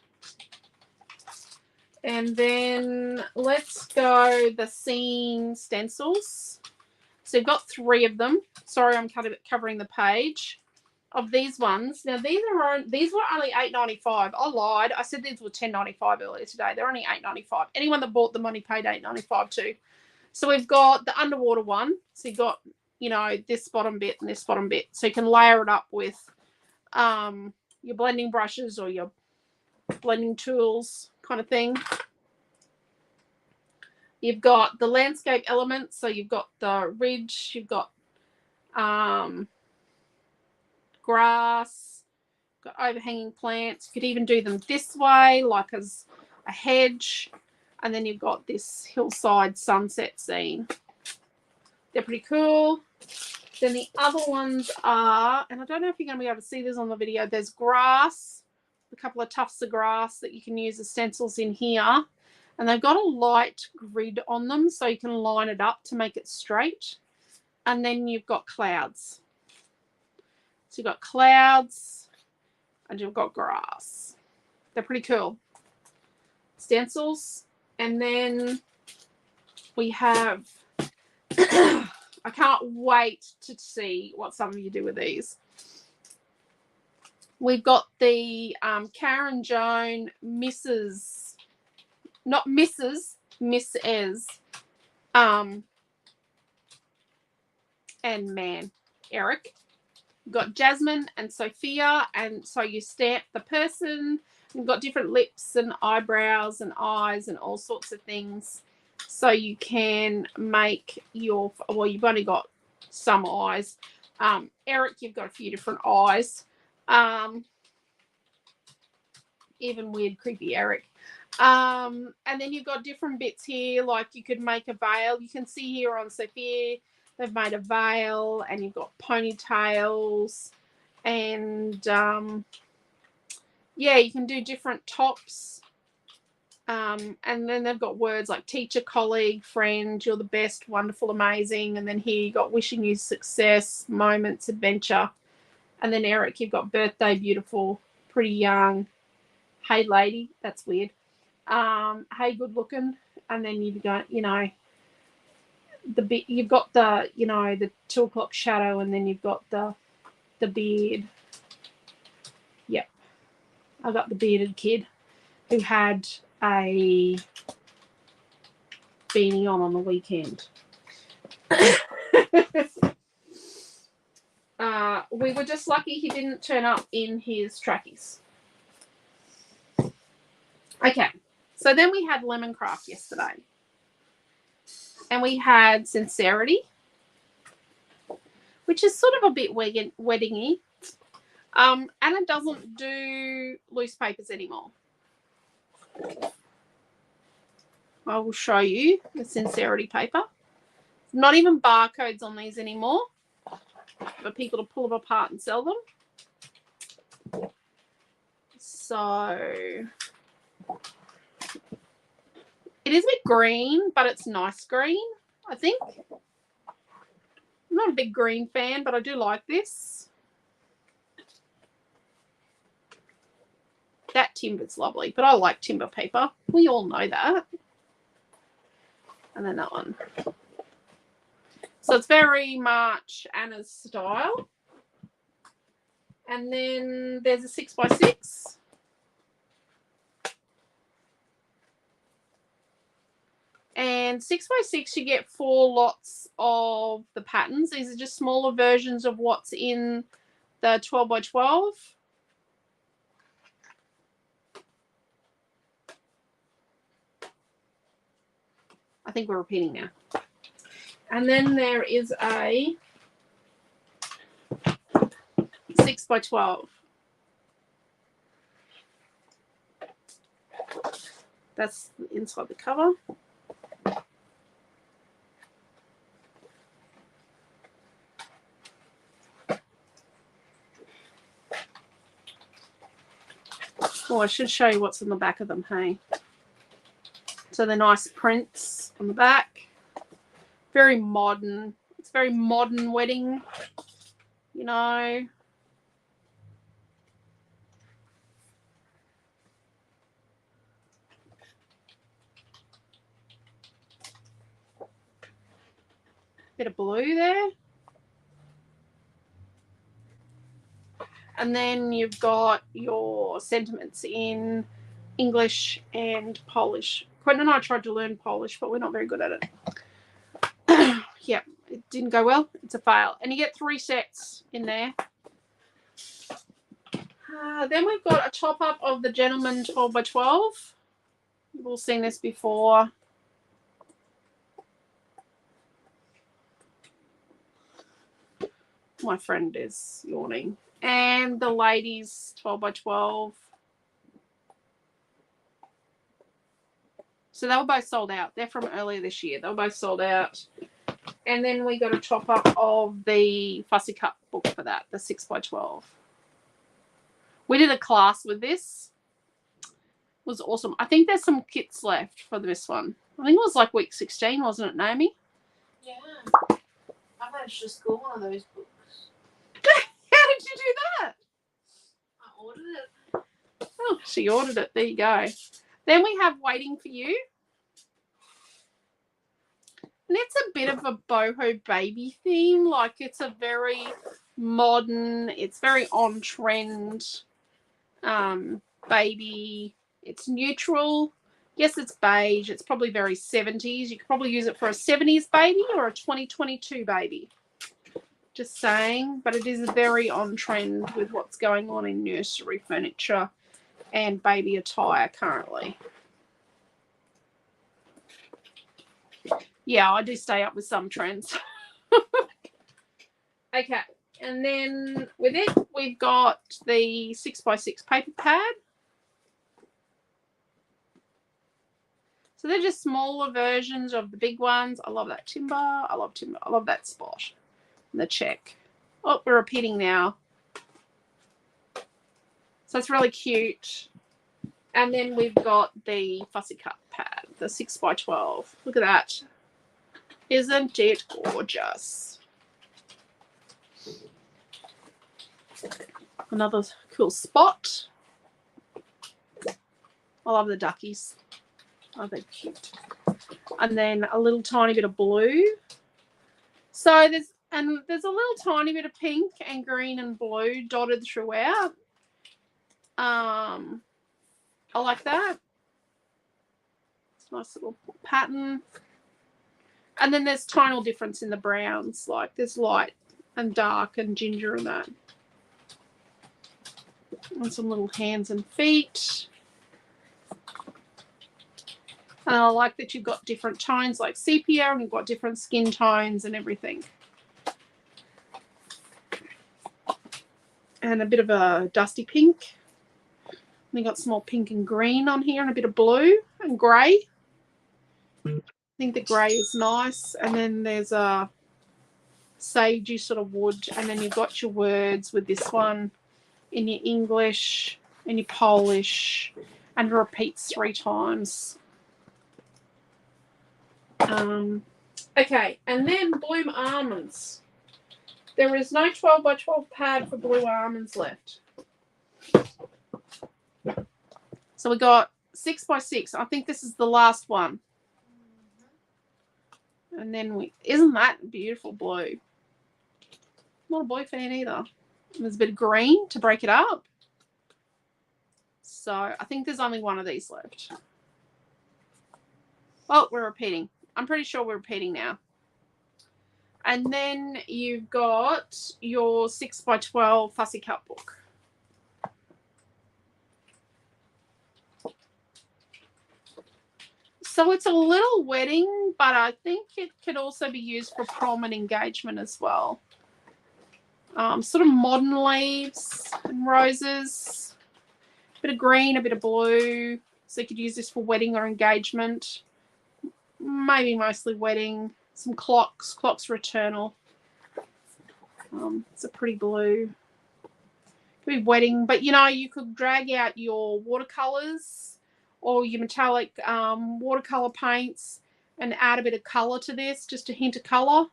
And then let's go the scene stencils. So you've got 3 of them. Sorry, I'm covering the page of these ones. Now these were only $8.95. I lied. I said these were $10.95 earlier today. They're only $8.95. Anyone that bought the money paid $8.95 too. So we've got the underwater one. So you've got, you know, this bottom bit and this bottom bit. So you can layer it up with your blending brushes or your blending tools kind of thing. You've got the landscape elements. So you've got the ridge. You've got grass, got overhanging plants. You could even do them this way, like as a hedge. And then you've got this hillside sunset scene. They're pretty cool. Then the other ones are, and I don't know if you're going to be able to see this on the video, there's grass, a couple of tufts of grass that you can use as stencils in here. And they've got a light grid on them so you can line it up to make it straight. And then you've got clouds. So you've got clouds and you've got grass. They're pretty cool. Stencils. And then we have, I can't wait to see what some of you do with these. We've got the Karen Joan Mrs. Not Mrs. Miss Ez. And man, Eric. We've got Jasmine and Sophia. And so you stamp the person. You've got different lips and eyebrows and eyes and all sorts of things. So you can make your, well, you've only got some eyes. Eric, you've got a few different eyes. Even weird, creepy Eric. And then you've got different bits here, like you could make a veil. You can see here on Sophia, they've made a veil, and you've got ponytails, and yeah, you can do different tops. And then they've got words like teacher, colleague, friend, you're the best, wonderful, amazing. And then here you got wishing you success, moments, adventure. And then Eric, you've got birthday, beautiful, pretty young, hey lady, that's weird. Hey, good looking. And then you've got, you know, the bit, you've got the, you know, the 2 o'clock shadow, and then you've got the beard. Yep. I got the bearded kid who had a beanie on the weekend. We were just lucky he didn't turn up in his trackies. Okay, so then we had Lemoncraft yesterday. And we had Sincerity, which is sort of a bit wedding-y. And it doesn't do loose papers anymore. I will show you the Sincerity paper. Not even barcodes on these anymore for people to pull them apart and sell them. So it is a bit green, but it's nice green, I think. I'm not a big green fan, but I do like this. That timber's lovely, but I like timber paper. We all know that. And then that one. So it's very much Anna's style. And then there's a 6x6. And 6x6, you get 4 lots of the patterns. These are just smaller versions of what's in the 12x12. I think we're repeating now. And then there is a 6x12. That's inside the cover. Oh, I should show you what's in the back of them, hey? So they're nice prints on the back. Very modern. It's very modern wedding, you know. Bit of blue there. And then you've got your sentiments in English and Polish. Quentin and I tried to learn Polish, but we're not very good at it. Yeah, it didn't go well. It's a fail. And you get 3 sets in there. Then we've got a top-up of the Gentleman 12x12. You've all seen this before. My friend is yawning. And the ladies 12x12. So they were both sold out. They're from earlier this year. They were both sold out. And then we got a top up of the Fussy Cut book for that, the 6x12. We did a class with this. It was awesome. I think there's some kits left for this one. I think it was like week 16, wasn't it, Naomi? Yeah. I managed to score one of those books. How did you do that? I ordered it. Oh, she ordered it. There you go. Then we have Waiting for You. And it's a bit of a boho baby theme. Like, it's a very modern, it's very on trend baby. It's neutral. Yes, it's beige. It's probably very 70s. You could probably use it for a 70s baby or a 2022 baby. Just saying. But it is very on trend with what's going on in nursery furniture and baby attire currently. Yeah, I do stay up with some trends. Okay, and then with it, we've got the 6x6 paper pad. So they're just smaller versions of the big ones. I love that timber. I love timber. I love that spot. And the check. Oh, we're repeating now. So it's really cute. And then we've got the Fussy Cut pad, the 6x12. Look at that. Isn't it gorgeous? Another cool spot. I love the duckies. Oh, they're cute. And then a little tiny bit of blue. So there's a little tiny bit of pink and green and blue dotted throughout. I like that. It's a nice little pattern. And then there's tonal difference in the browns. Like there's light and dark and ginger and that. And some little hands and feet. And I like that you've got different tones like sepia and you've got different skin tones and everything. And a bit of a dusty pink. We got some more pink and green on here and a bit of blue and grey. I think the grey is nice. And then there's a sagey sort of wood. And then you've got your words with this one in your English and your Polish. And it repeats 3 times. Okay, and then Bloom Almonds. There is no 12x12 pad for Blue Almonds left. So we got 6x6. I think this is the last one. And then isn't that beautiful blue? Not a blue fan either. And there's a bit of green to break it up. So I think there's only one of these left. Oh, we're repeating. I'm pretty sure we're repeating now. And then you've got your 6x12 fussy cut book. So it's a little wedding, but I think it could also be used for prom and engagement as well. Sort of modern leaves and roses. A bit of green, a bit of blue. So you could use this for wedding or engagement. Maybe mostly wedding. Some clocks. Clocks are eternal. It's a pretty blue. Could be wedding. But, you know, you could drag out your watercolours or your metallic watercolour paints and add a bit of colour to this, just a hint of colour.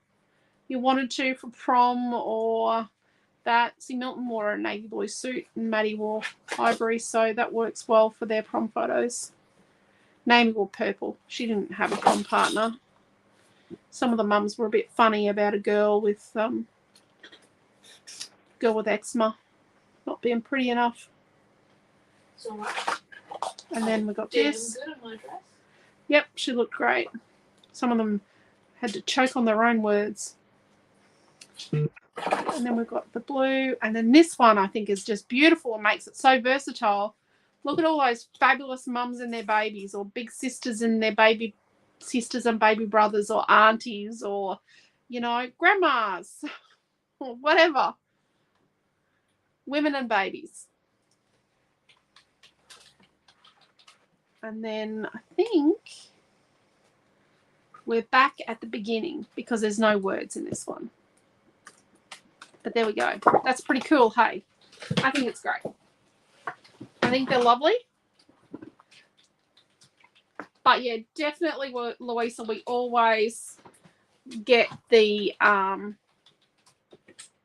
You wanted to for prom or that. See, Milton wore a navy blue suit and Maddie wore ivory, so that works well for their prom photos. Naomi wore purple. She didn't have a prom partner. Some of the mums were a bit funny about a girl with eczema not being pretty enough. So what? And then we got this. Good on my dress. Yep, she looked great. Some of them had to choke on their own words. And then we've got the blue. And then this one I think is just beautiful and makes it so versatile. Look at all those fabulous mums and their babies, or big sisters and their baby sisters and baby brothers, or aunties, or, you know, grandmas, or whatever. Women and babies. And then I think we're back at the beginning because there's no words in this one. But there we go. That's pretty cool, hey? I think it's great. I think they're lovely. But yeah, definitely, Louisa, we always get the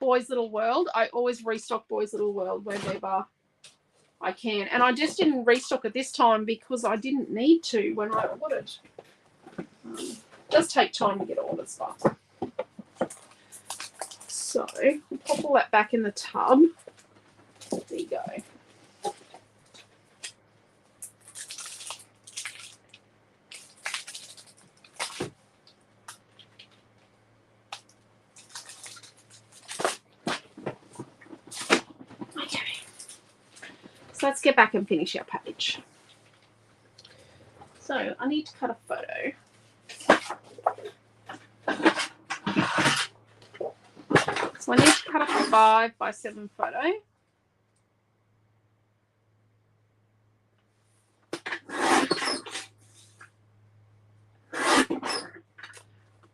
Boys Little World. I always restock Boys Little World whenever I can. And I just didn't restock it this time because I didn't need to when I ordered. It does take time to get ordered stuff. So we'll pop all that back in the tub. There you go. So let's get back and finish our page. So I need to cut a photo. So I need to cut a 5x7 photo.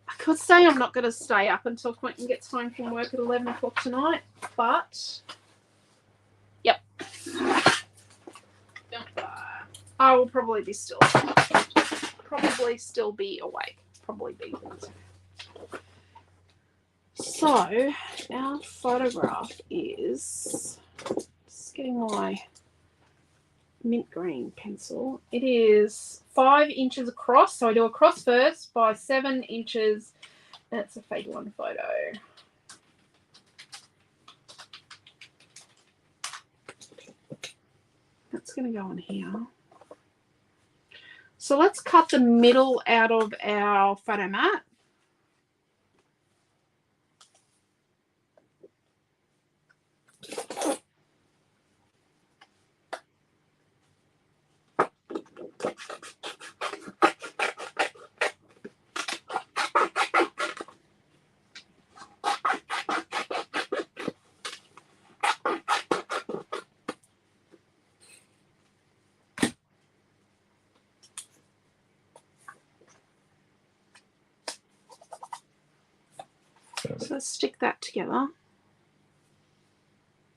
I could say I'm not going to stay up until Quentin gets home from work at 11 o'clock tonight, but yep. I will probably still be awake. Probably be. So our photograph is just getting my mint green pencil. It is 5 inches across. So I do a cross first by 7 inches. That's a fade one photo. That's going to go on here. So let's cut the middle out of our photo mat. So let's stick that together. I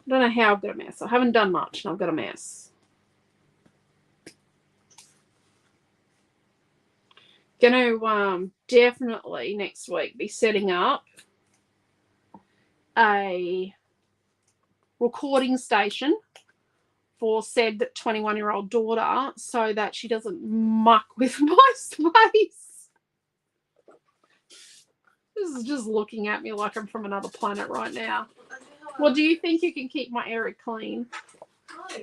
don't know how I've got a mess. I haven't done much and I've got a mess. Going to definitely next week be setting up a recording station for said 21-year-old daughter so that she doesn't muck with my space. This is just looking at me like I'm from another planet right now. Well, do you think you can keep my area clean? No.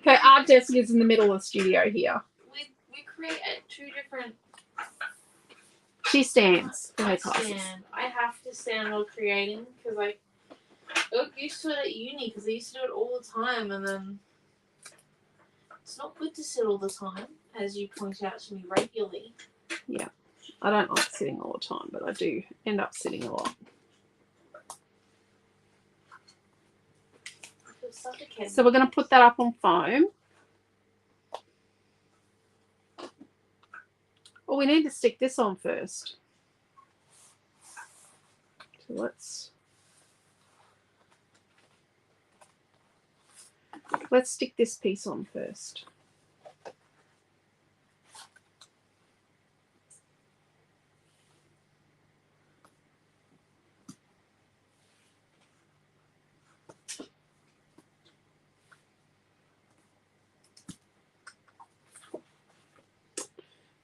Okay, our desk is in the middle of the studio here. We create two different. She stands for her I classes. stand. I have to stand while creating because I got used to it at uni because I used to do it all the time, and then it's not good to sit all the time, as you point out to me regularly. Yeah, I don't like sitting all the time, but I do end up sitting a lot. I feel suffocated. So we're going to put that up on foam. Well, we need to stick this on first. So let's stick this piece on first.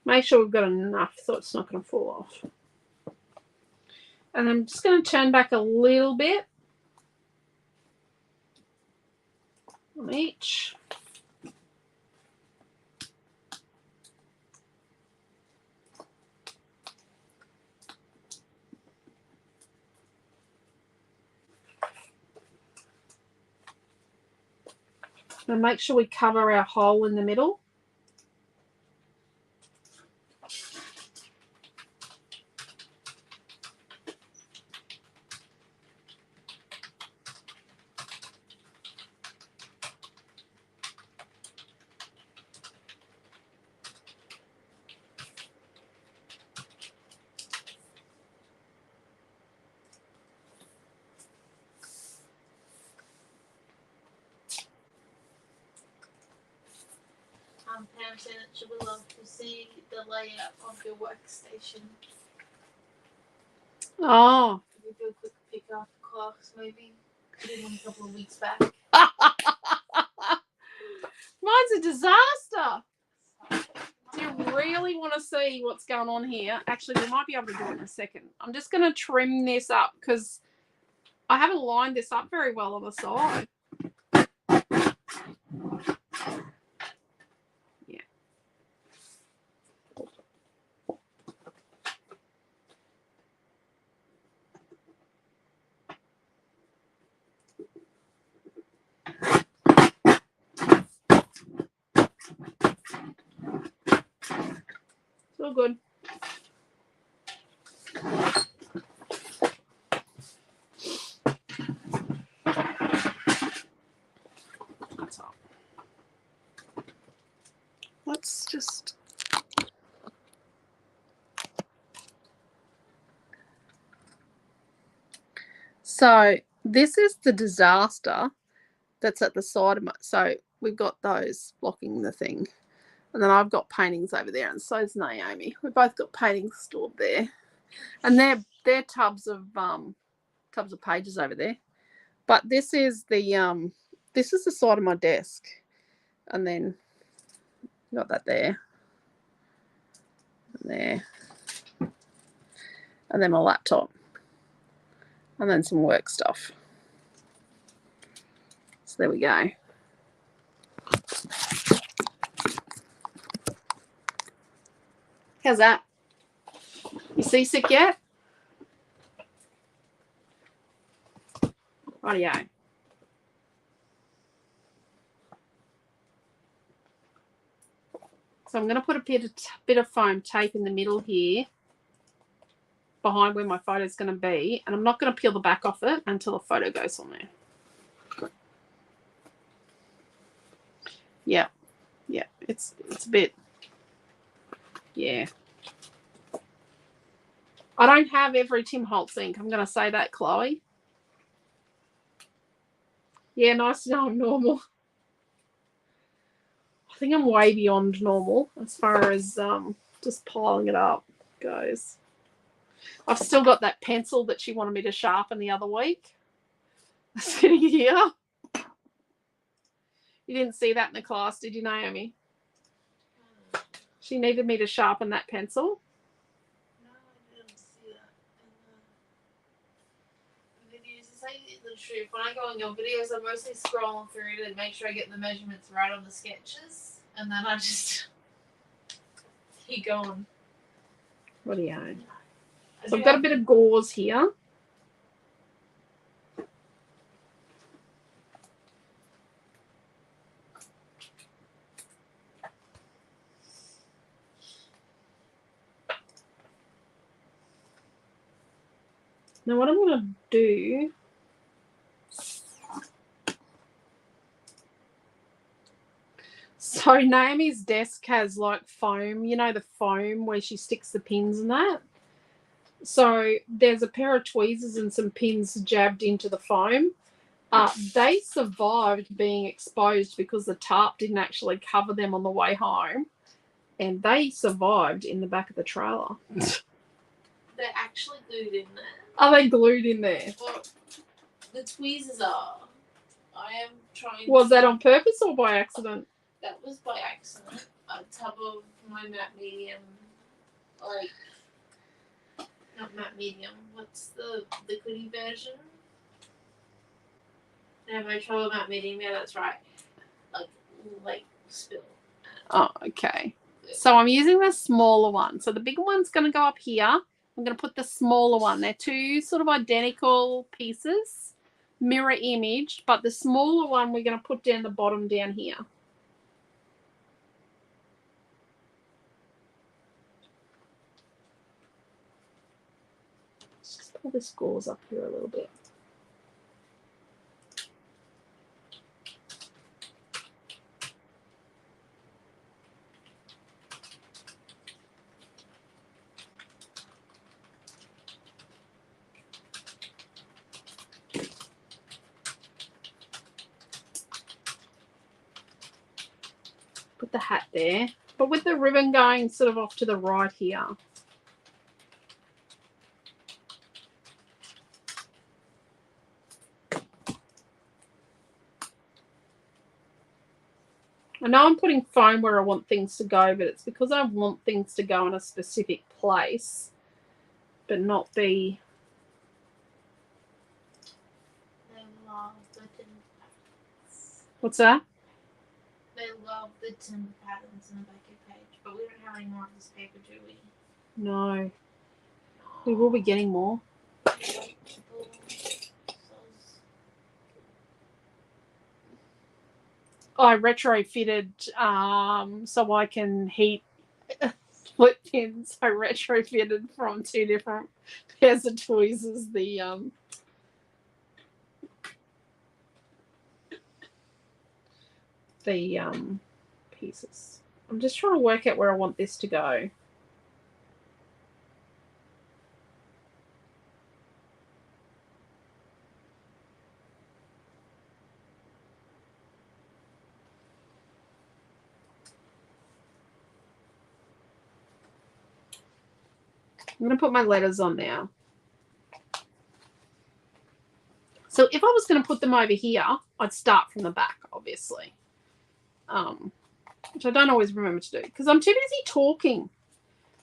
Make sure we've got enough so it's not going to fall off. And I'm just going to turn back a little bit on each. And make sure we cover our hole in the middle. Pam said that she would love to see the layout of your workstation. Oh. If you do a quick pick after class, maybe. I did one a couple of weeks back. Mine's a disaster. Do you really want to see what's going on here? Actually, we might be able to do it in a second. I'm just going to trim this up because I haven't lined this up very well on the side. Yeah. It's all good. That's all. Let's just... So this is the disaster that's at the side of my... So we've got those blocking the thing. And then I've got paintings over there, and so's Naomi. We've both got paintings stored there. And they're tubs of pages over there. But this is the side of my desk. And then got that there. And there. And then my laptop. And then some work stuff. So there we go. How's that? You seasick yet? Rightio. So I'm going to put a bit of foam tape in the middle here behind where my photo is going to be, and I'm not going to peel the back off it until the photo goes on there. Yeah. Yeah, it's a bit... Yeah. I don't have every Tim Holtz ink. I'm going to say that, Chloe. Yeah, nice to know I'm normal. I think I'm way beyond normal as far as just piling it up goes. I've still got that pencil that she wanted me to sharpen the other week. Sitting here. You didn't see that in the class, did you, Naomi? No, She needed me to sharpen that pencil. I didn't see that in the videos. To tell you the truth, when I go on your videos, I'm mostly scrolling through to make sure I get the measurements right on the sketches, and then I just keep going. What do you own? I So do I've got a have- bit of gauze here. Now what I'm going to do, so Naomi's desk has like foam, you know, the foam where she sticks the pins and that. So there's a pair of tweezers and some pins jabbed into the foam. They survived being exposed because the tarp didn't actually cover them on the way home. And they survived in the back of the trailer. They're actually glued in there. Are they glued in there? Well, the tweezers are. I am trying. Was that on purpose or by accident? That was by accident. A tub of my matte medium, like not matte medium. What's the liquidy version? No, my trouble matte medium. Yeah, that's right. Like spill. Oh, okay. So I'm using the smaller one. So the bigger one's going to go up here. I'm going to put the smaller one. They're two sort of identical pieces, mirror imaged, but the smaller one we're going to put down the bottom down here. Let's just pull this gauze up here a little bit. Put the hat there, but with the ribbon going sort of off to the right here. I know I'm putting foam where I want things to go, but it's because I want things to go in a specific place, but not be... They love the timber patterns. What's that? They love the timber patterns in the back of your page, but we don't have any more of this paper, do we? No. We will be getting more. I retrofitted so I can heat split pins. I retrofitted from two different pairs of tweezers the pieces. I'm just trying to work out where I want this to go. I'm going to put my letters on now. So if I was going to put them over here, I'd start from the back, obviously. Which I don't always remember to do because I'm too busy talking.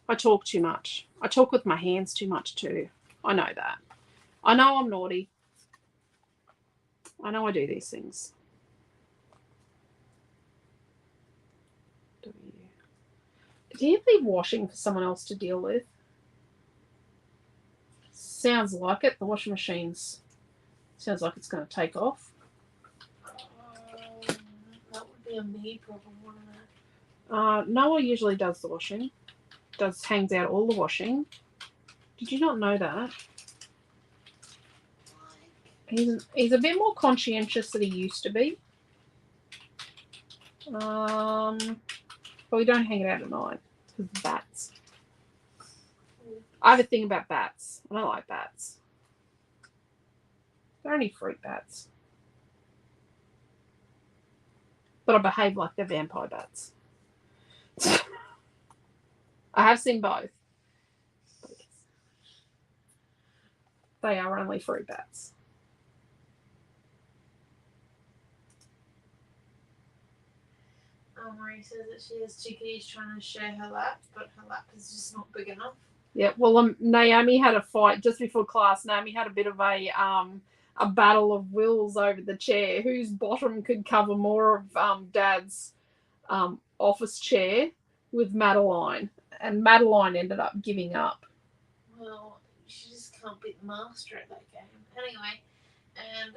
I talk too much. I talk with my hands too much too. I know that. I know I'm naughty. I know I do these things. Did he leave washing for someone else to deal with? Sounds like it. The washing machine's sounds like it's going to take off. That would be a me problem, wouldn't it? Noah usually does the washing. Hangs out all the washing. Did you not know that? He's a bit more conscientious than he used to be. But we don't hang it out at night because of bats. I have a thing about bats. I don't like bats. They're only fruit bats. But I behave like they're vampire bats. I have seen both. They are only fruit bats. Marie says that she has two kitties trying to share her lap, but her lap is just not big enough. Yeah, well, Naomi had a fight just before class. Naomi had a bit of a battle of wills over the chair, whose bottom could cover more of Dad's office chair with Madeline, and Madeline ended up giving up. Well, she just can't be the master at that game. Anyway, and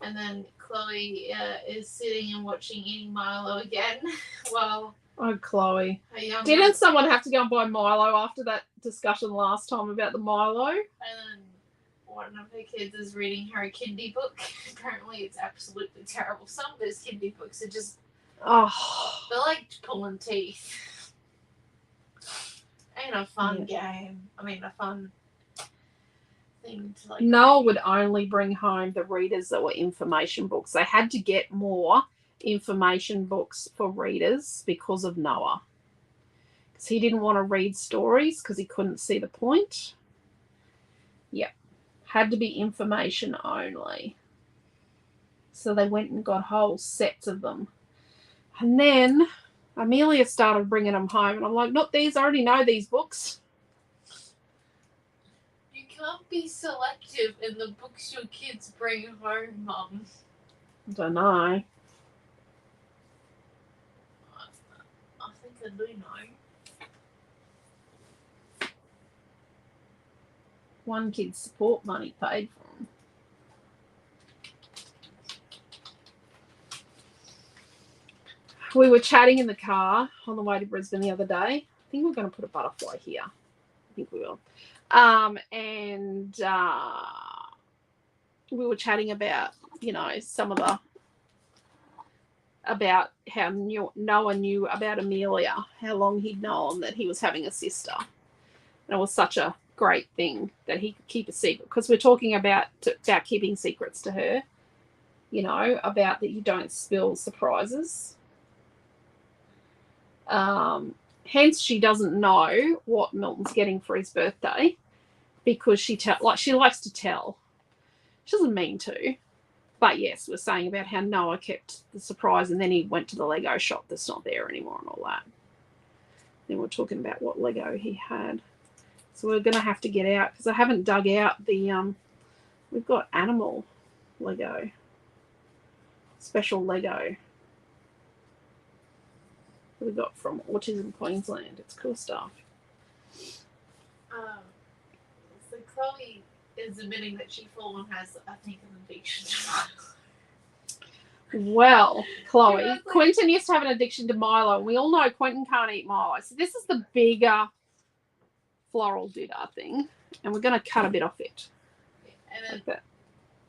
and then Chloe is sitting and watching Eating Milo again while Oh, Chloe. her young Didn't someone have to go and buy Milo after that discussion last time about the Milo? And then one of her kids is reading her a kindy book. Apparently it's absolutely terrible. Some of those kindy books are just, they're like pulling teeth. Ain't a fun game. I mean, a fun thing to like. Noah would only bring home the readers that were information books. They had to get more information books for readers because of Noah. Because he didn't want to read stories because he couldn't see the point. Yep. Had to be information only. So they went and got whole sets of them. And then Amelia started bringing them home. And I'm like, not these. I already know these books. You can't be selective in the books your kids bring home, Mum. I don't know. I think I do know. One kid's support money paid for them. We were chatting in the car on the way to Brisbane the other day. I think we're going to put a butterfly here. I think we will. And we were chatting about, some of the, about how Noah knew about Amelia, how long he'd known that he was having a sister. And it was such a great thing that he could keep a secret, because we're talking about keeping secrets to her, about that you don't spill surprises. Hence she doesn't know what Milton's getting for his birthday, because she likes to tell. She doesn't mean to, but yes, we're saying about how Noah kept the surprise, and then he went to the Lego shop that's not there anymore and all that. Then we're talking about what Lego he had. So we're going to have to get out, because I haven't dug out the, we've got animal Lego, special Lego that we got from Autism Queensland. It's cool stuff. So Chloe is admitting that she full on has, I think, an addiction to Milo. Well, Chloe, Quentin used to have an addiction to Milo, and we all know Quentin can't eat Milo. So this is the bigger floral doodah thing, and we're going to cut a bit off it. And then like that.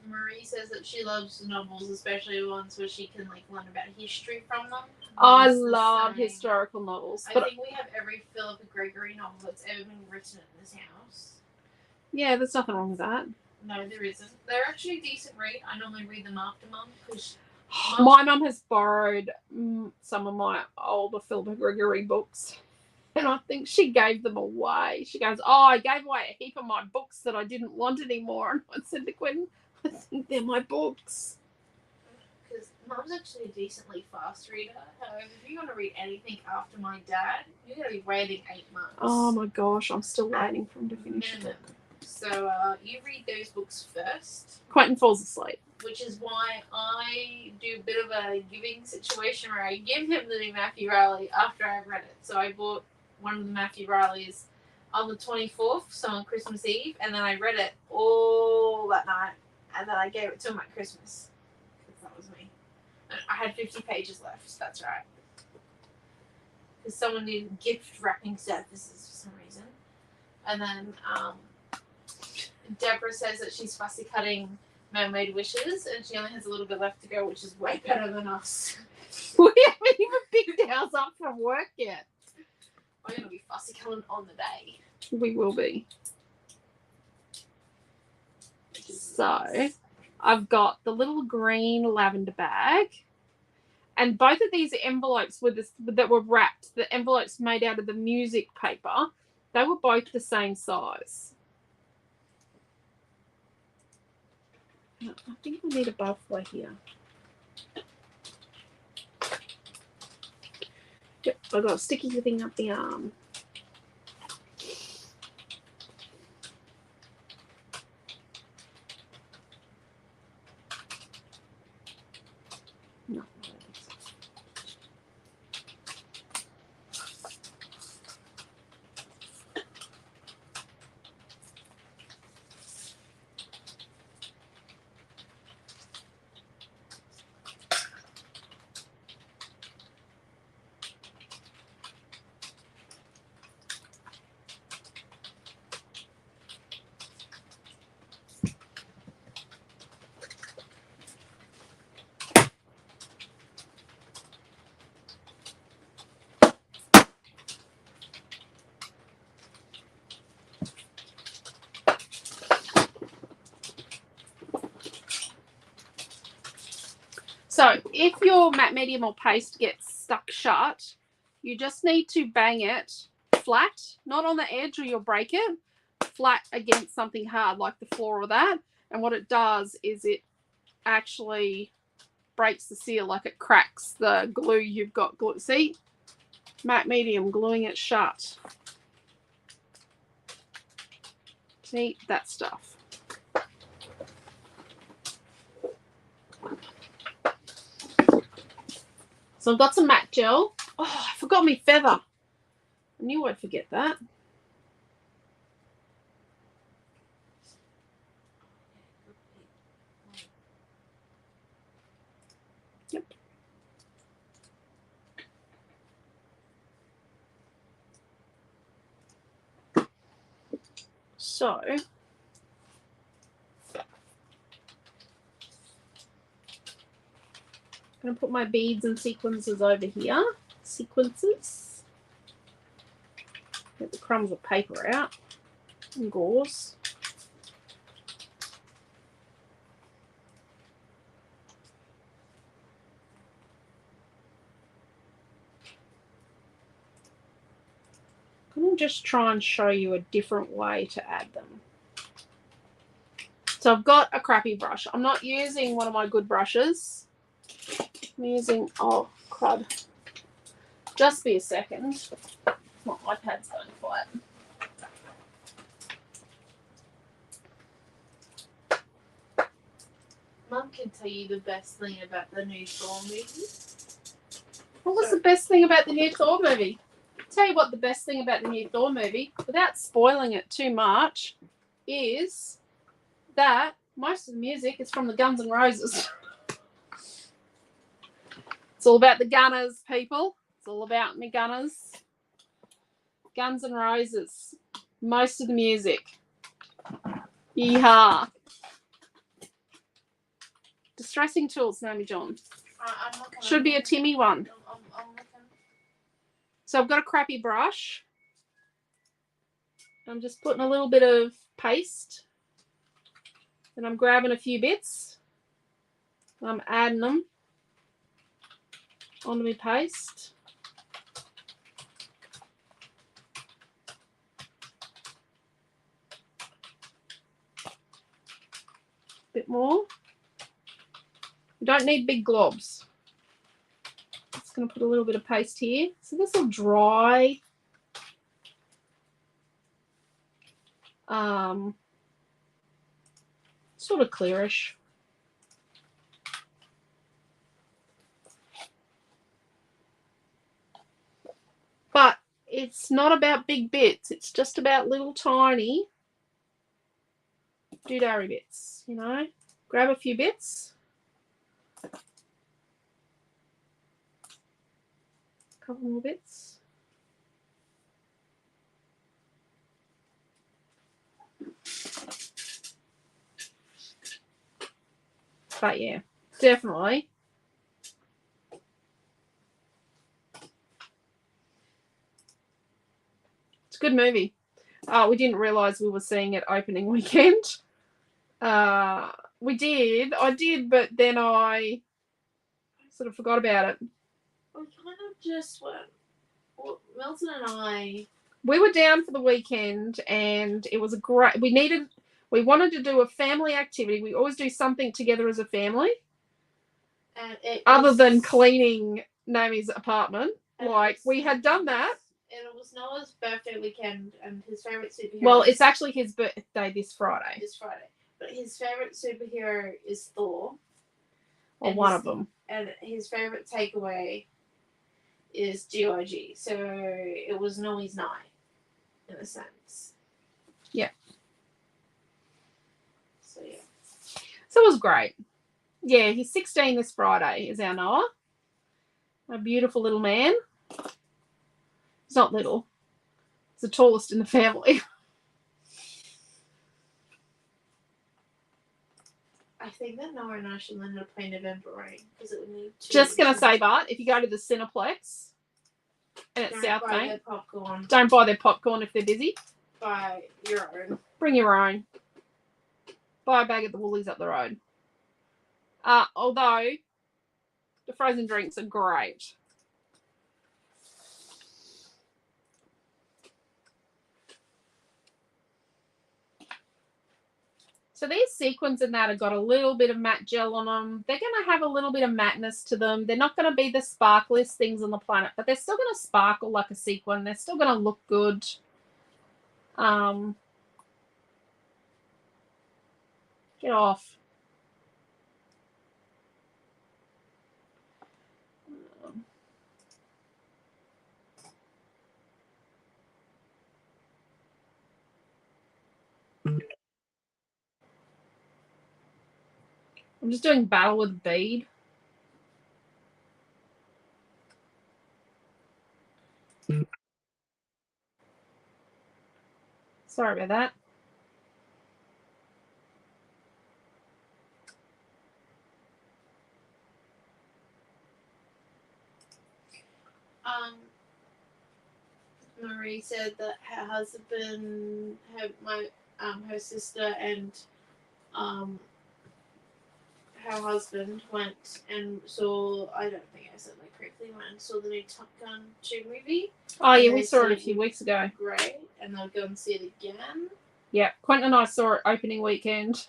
Marie says that she loves novels, especially ones where she can like learn about history from them. I love historical novels. I But think we have every Philippa Gregory novel that's ever been written in this house. yeah, there's nothing wrong with that. No, there isn't. They're actually a decent read. I normally read them after Mum, because My mum has borrowed some of my older Philippa Gregory books, and I think she gave them away. She goes, I gave away a heap of my books that I didn't want anymore. And I said to Quentin, I think they're my books. because Mum's actually a decently fast reader. However, if you want to read anything after my dad, you're going to be waiting 8 months. Oh my gosh, I'm still waiting for him to finish it. Minimum. So you read those books first, Quentin falls asleep. which is why I do a bit of a giving situation where I give him the new Matthew Riley after I've read it. So I bought one of the Matthew Rileys on the 24th, so on Christmas Eve, and then I read it all that night, and then I gave it to him at Christmas, because that was me. And I had 50 pages left, that's right. Because someone needed gift wrapping services for some reason. And then Deborah says that she's fussy cutting Mermaid Wishes, and she only has a little bit left to go, which is way better than us. We haven't even picked ours up from work yet. We're going to be fussy cutting on the day. We will be. So I've got the little green lavender bag, and both of these envelopes that were wrapped, the envelopes made out of the music paper, they were both the same size. No, I think we need a butterfly here. Yep, I got a sticky thing up the arm. No, I don't think so. So if your matte medium or paste gets stuck shut, you just need to bang it flat, not on the edge or you'll break it, flat against something hard like the floor or that. And what it does is it actually breaks the seal, like it cracks the glue you've got. Glue. See? Matte medium gluing it shut. See? That stuff. So I've got some matte gel. Oh, I forgot my feather. I knew I'd forget that. Yep. So I'm going to put my beads and sequences over here. Sequences. Get the crumbs of paper out and gauze. I'm going to just try and show you a different way to add them. So I've got a crappy brush. I'm not using one of my good brushes. I'm using, oh crud. Just be a second. My iPad's going quiet. Mum can tell you the best thing about the new Thor movie. What was the best thing about the new Thor movie? Tell you what the best thing about the new Thor movie, without spoiling it too much, is that most of the music is from the Guns N' Roses. It's all about the Gunners, people. It's all about me Gunners. Guns N' Roses. Most of the music. Yeehaw. Distressing Tools, Naomi John. I'm looking. Should be a Timmy one. I'm looking. So I've got a crappy brush. I'm just putting a little bit of paste. And I'm grabbing a few bits. I'm adding them onto my paste. Bit more. You don't need big globs. Just going to put a little bit of paste here. So this will dry. Sort of clearish. But it's not about big bits. It's just about little tiny doodary bits, you know. Grab a few bits. A couple more bits. But yeah, definitely. It's a good movie. We didn't realise we were seeing it opening weekend. We did. I did, but then I sort of forgot about it. We kind of just went. Well, Milton and I. We were down for the weekend, and it was a great. We We wanted to do a family activity. We always do something together as a family, And it other was, than cleaning Naomi's apartment. and it Like, was- we had done that. And it was Noah's birthday weekend, and his favorite superhero. Well, it's actually his birthday this Friday. this Friday, but his favorite superhero is Thor. Or And one his- of them. And his favorite takeaway is GOG. So it was Noah's night, in a sense. Yeah. So yeah. So it was great. Yeah, he's 16 this Friday, is our Noah. A beautiful little man. He's not little. He's the tallest in the family. I think that Noah and I should learn how to play November Rain because it would need to. Just going to say, Bart, if you go to the Cineplex and it's Don't South buy Bank, their popcorn. don't buy their popcorn if they're busy. Buy your own. Bring your own. Buy a bag at the Woolies up the road. Although the frozen drinks are great. So these sequins and that have got a little bit of matte gel on them. They're going to have a little bit of matteness to them. They're not going to be the sparkliest things on the planet, but they're still going to sparkle like a sequin. They're still going to look good. Get off. I'm just doing battle with bead. Sorry about that. Marie said that her husband, her sister, and her husband went and saw. I don't think I said that correctly. Went and saw the new Top Gun 2 movie. Oh, yeah, And we they saw it a said few weeks ago. Great, and they'll go and see it again. Yeah, Quentin and I saw it opening weekend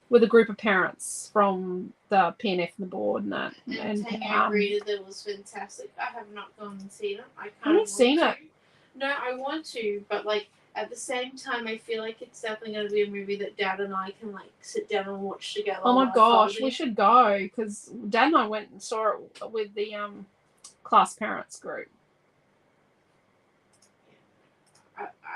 with a group of parents from the PNF and the board and that. And Tanya agreed that it was fantastic. I have not gone and seen it. I haven't seen it. No, I want to, but like at the same time, I feel like it's definitely going to be a movie that Dad and I can like sit down and watch together. Oh my while gosh, folding. we should go because Dad and I went and saw it with the class parents group.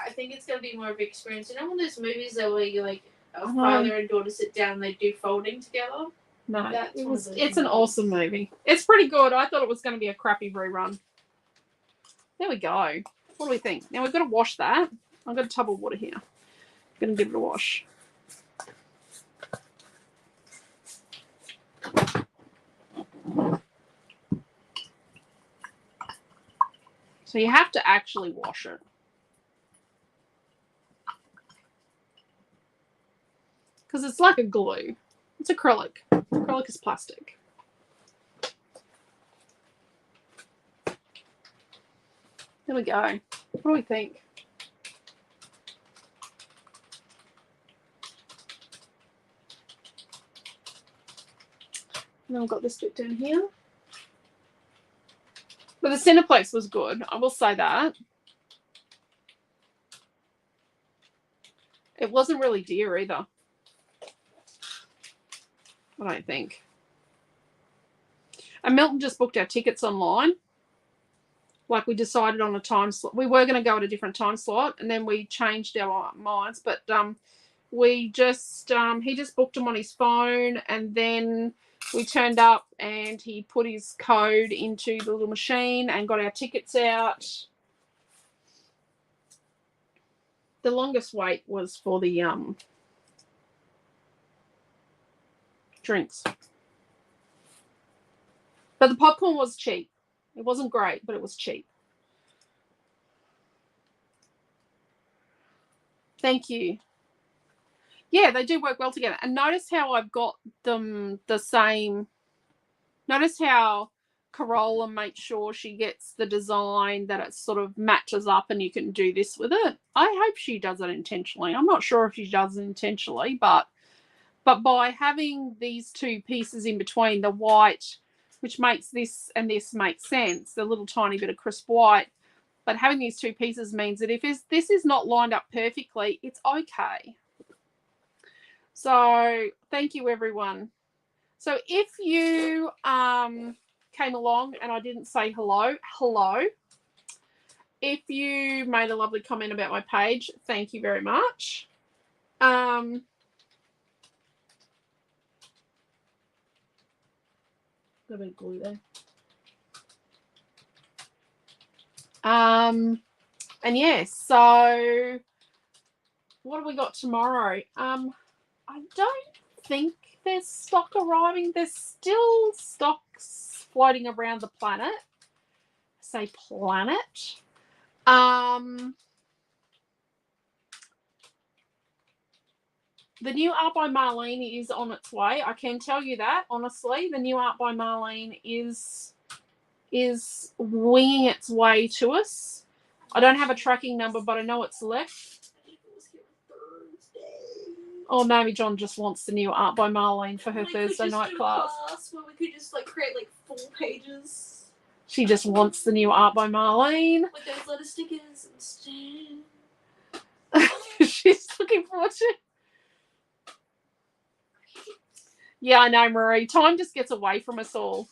I think it's going to be more of an experience. You know, one of those movies that where you like a know. father and daughter sit down and they do folding together. No, That's one of those it's an movies. awesome movie. It's pretty good. I thought it was going to be a crappy rerun. There we go. What do we think? Now we've got to wash that. I've got a tub of water here. I'm going to give it a wash. So you have to actually wash it. Because it's like a glue. It's acrylic. Acrylic is plastic. There we go. What do we think? And then we've got this bit down here. But the Cineplex was good. I will say that. It wasn't really dear either. I don't think. And Milton just booked our tickets online. Like we decided on a time slot. We were going to go at a different time slot and then we changed our minds. But we just, he just booked them on his phone and then we turned up and he put his code into the little machine and got our tickets out. The longest wait was for the drinks. But the popcorn was cheap. It wasn't great, but it was cheap. Thank you. Yeah, they do work well together. And notice how I've got them the same. Notice how Corolla, make sure she gets the design that it sort of matches up and you can do this with it. I hope she does it intentionally. I'm not sure if she does it intentionally, but by having these two pieces in between, the white, which makes this and this make sense, the little tiny bit of crisp white, but having these two pieces means that if this is not lined up perfectly, it's okay. So thank you, everyone. So if you came along and I didn't say hello. If you made a lovely comment about my page, thank you very much. A bit of glue there. And yes, so what have we got tomorrow? I don't think there's stock arriving. There's still stocks floating around the planet. I say planet. The new art by Marlene is on its way. I can tell you that, honestly. The new art by Marlene is winging its way to us. I don't have a tracking number, but I know it's left. Oh, maybe John just wants the new art by Marlene for her Thursday night class. Where we could just like create like 4 pages. She just wants the new art by Marlene. With those letter stickers instead. She's looking forward to it. Yeah, I know, Marie. Time just gets away from us all.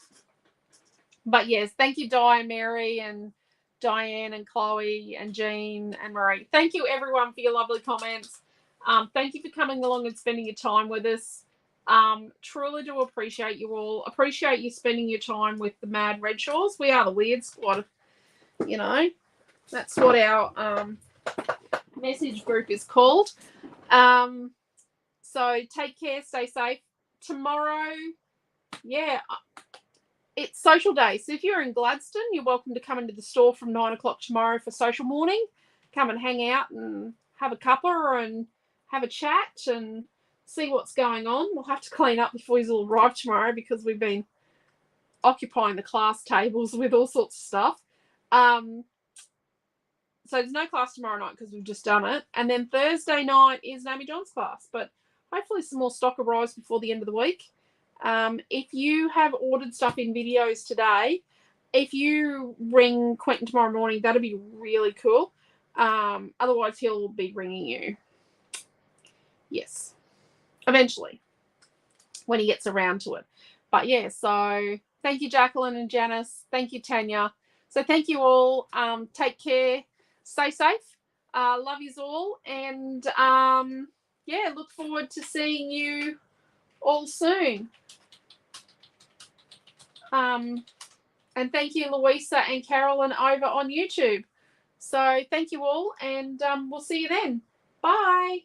But yes, thank you, Di and Mary and Diane and Chloe and Jean and Marie. Thank you, everyone, for your lovely comments. Thank you for coming along and spending your time with us. Truly do appreciate you all. Appreciate you spending your time with the Mad Redshaws. We are the Weird Squad. You know, that's what our message group is called. So take care, stay safe. Tomorrow, yeah, it's social day. So if you're in Gladstone, you're welcome to come into the store from 9 o'clock tomorrow for social morning. Come and hang out and have a cuppa and have a chat and see what's going on. We'll have to clean up before he's all arrive tomorrow because we've been occupying the class tables with all sorts of stuff. So there's no class tomorrow night because we've just done it. And then Thursday night is Naomi John's class. But hopefully some more stock arrives before the end of the week. If you have ordered stuff in videos today, if you ring Quentin tomorrow morning, that'll be really cool. Otherwise, he'll be ringing you. Yes. Eventually. When he gets around to it. But yeah, so thank you, Jacqueline and Janice. Thank you, Tanya. So thank you all. Take care. Stay safe. Love yous all. And yeah, look forward to seeing you all soon. And thank you, Louisa and Carolyn over on YouTube. So thank you all, and we'll see you then. Bye.